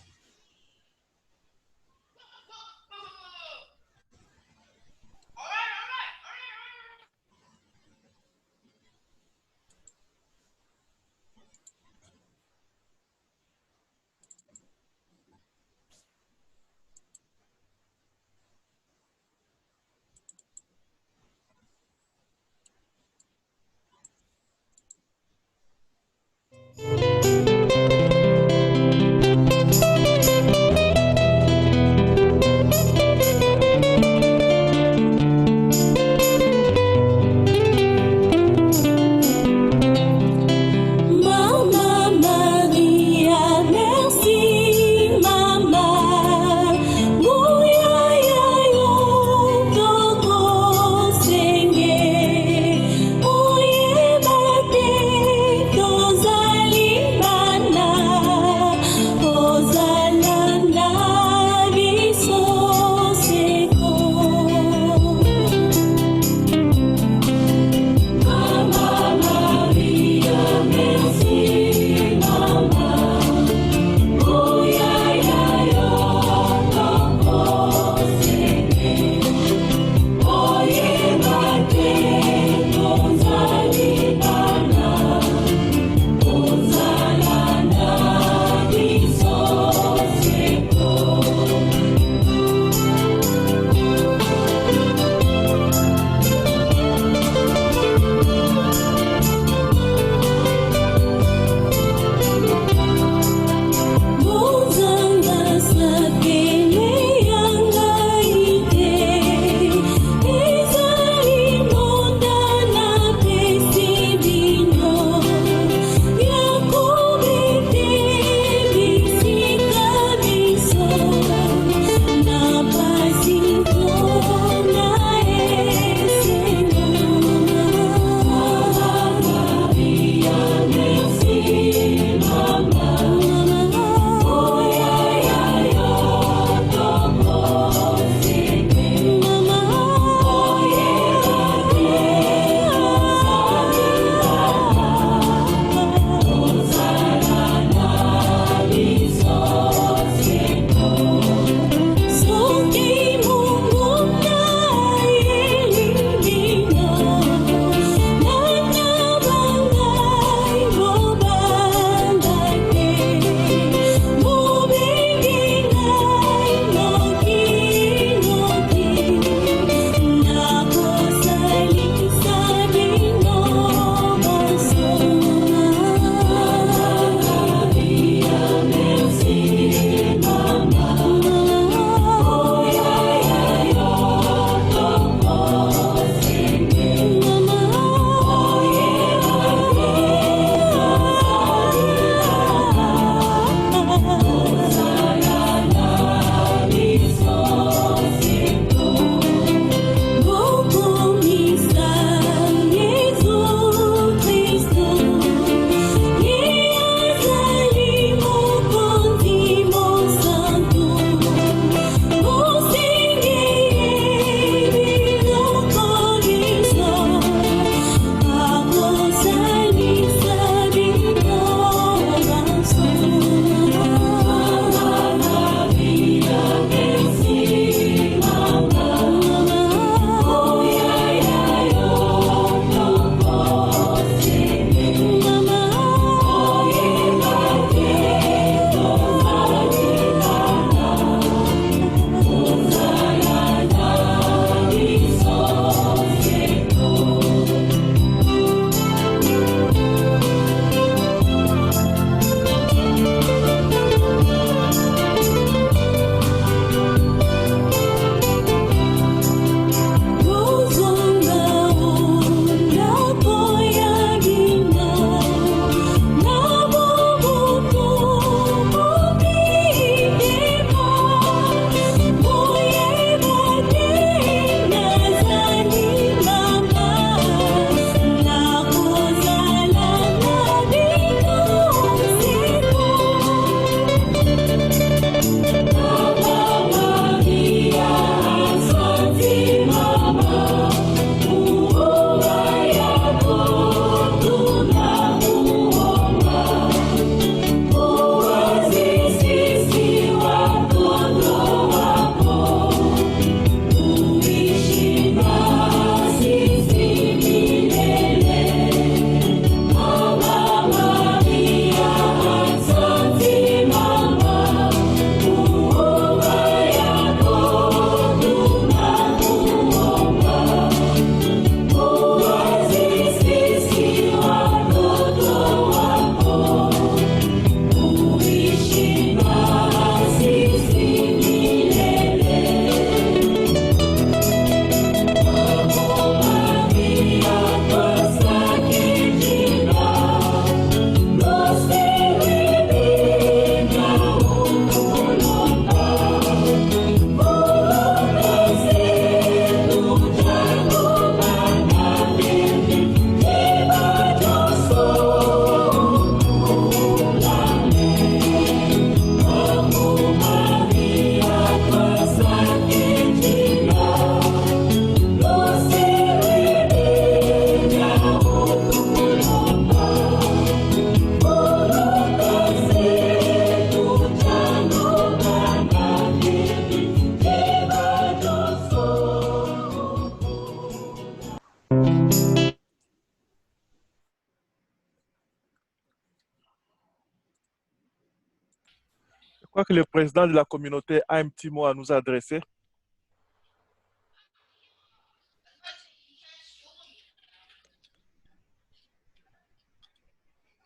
crois que le président de la communauté a un petit mot à nous adresser.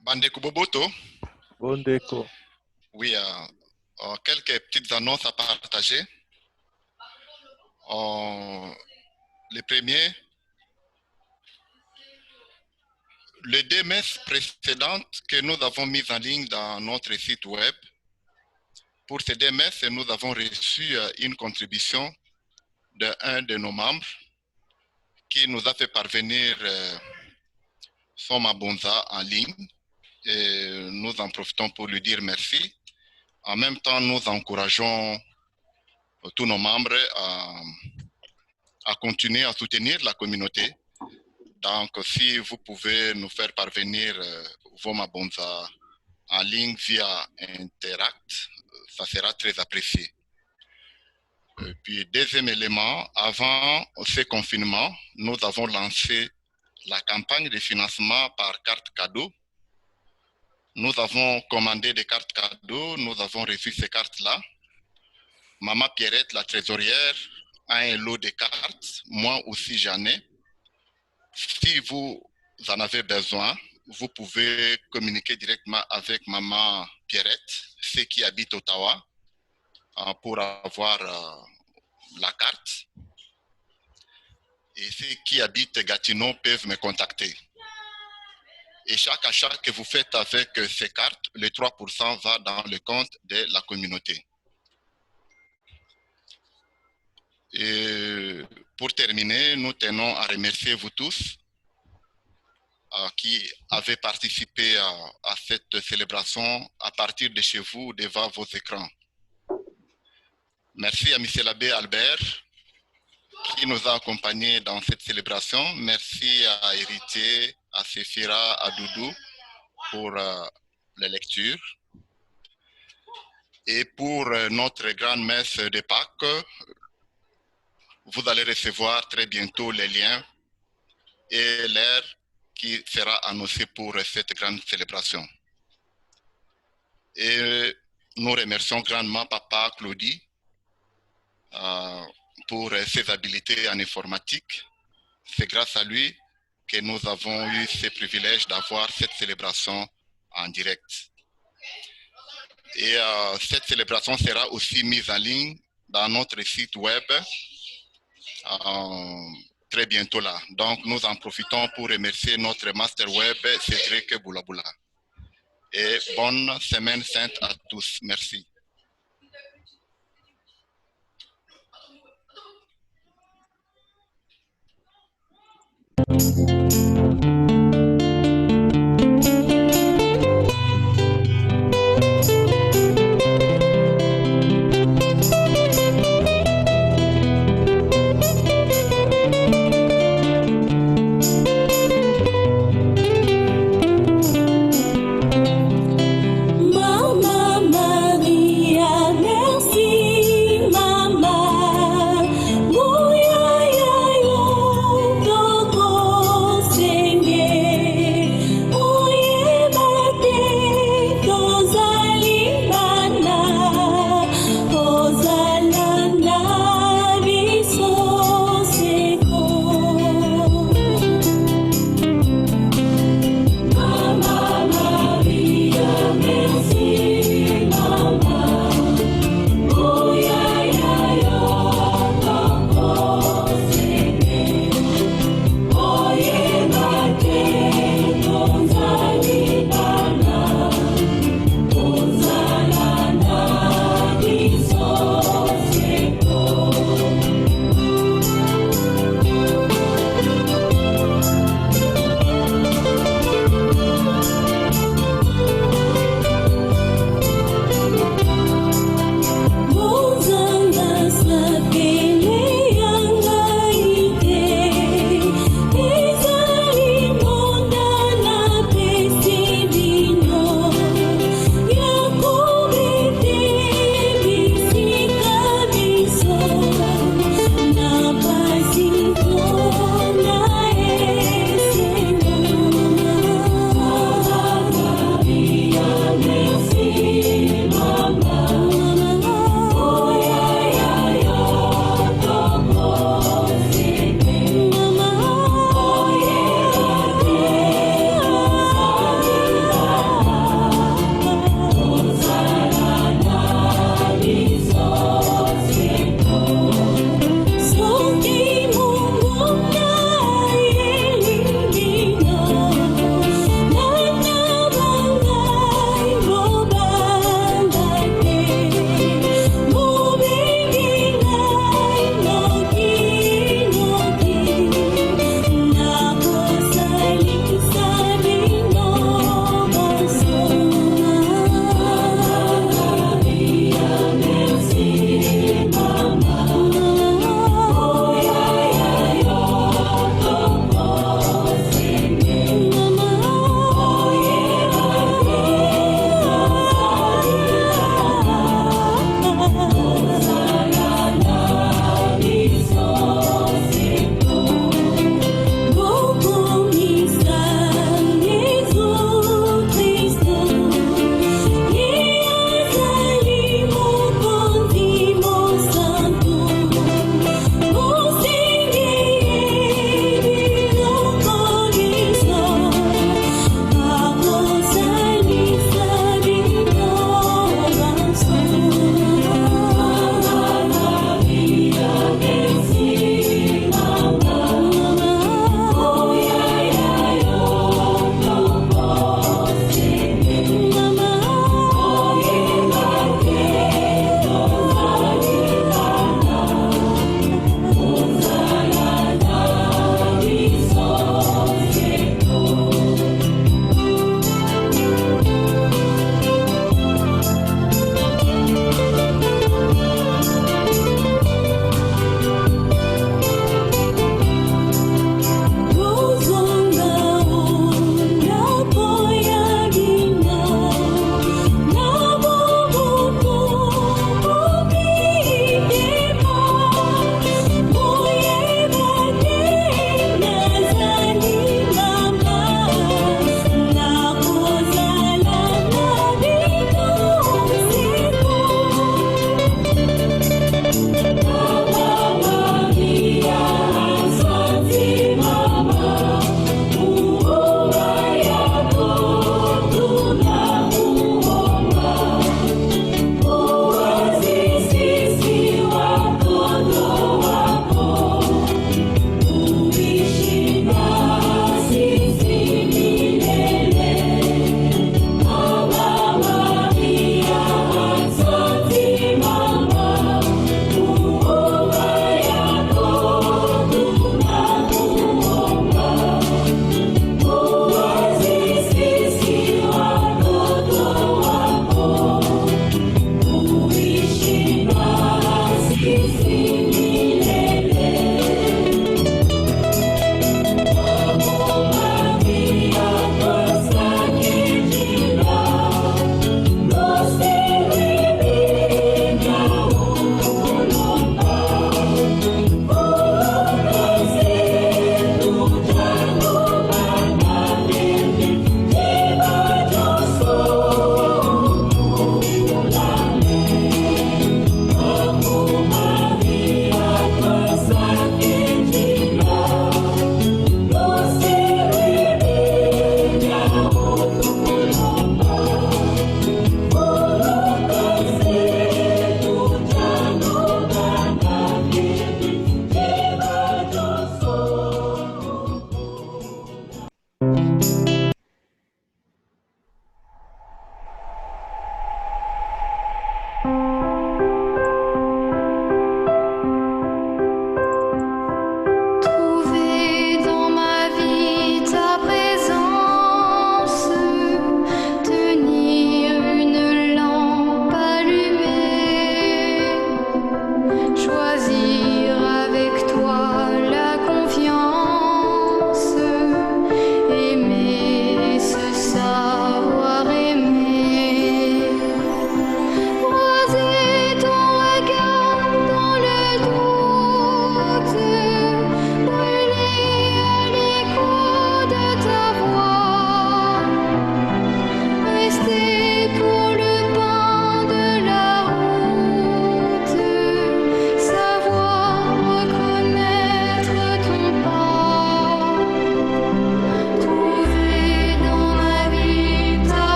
Bandeko Boboto, Bondeko. oui, quelques petites annonces à partager. Le premier, les 2 messes précédentes que nous avons mises en ligne dans notre site web, pour ces 2 messes, nous avons reçu une contribution d'un de nos membres qui nous a fait parvenir son mabonza en ligne. Et nous en profitons pour lui dire merci. En même temps, nous encourageons tous nos membres à continuer à soutenir la communauté. Donc, si vous pouvez nous faire parvenir vos mabonza en ligne via Interact, ça sera très apprécié. Et puis, deuxième élément, avant ce confinement, nous avons lancé la campagne de financement par carte cadeau. Nous avons commandé des cartes cadeaux, nous avons reçu ces cartes-là. Maman Pierrette, la trésorière, a un lot de cartes. Moi aussi, j'en ai. Si vous en avez besoin, vous pouvez communiquer directement avec Maman Pierrette, ceux qui habitent Ottawa, pour avoir la carte. Et ceux qui habitent Gatineau peuvent me contacter. Et chaque achat que vous faites avec ces cartes, le 3% va dans le compte de la communauté. Et pour terminer, nous tenons à remercier vous tous qui avez participé à cette célébration à partir de chez vous, devant vos écrans. Merci à M. l'abbé Albert qui nous a accompagnés dans cette célébration. Merci à Héritier, à Séphira, à Doudou pour les lectures. Et pour notre grande messe de Pâques, vous allez recevoir très bientôt les liens et l'heure qui sera annoncée pour cette grande célébration. Et nous remercions grandement Papa Claudie pour ses habiletés en informatique. C'est grâce à lui que nous avons eu ce privilège d'avoir cette célébration en direct. Et cette célébration sera aussi mise en ligne dans notre site web très bientôt là. Donc, nous en profitons pour remercier notre master web, Cédric Boulaboula. Et bonne semaine sainte à tous. Merci.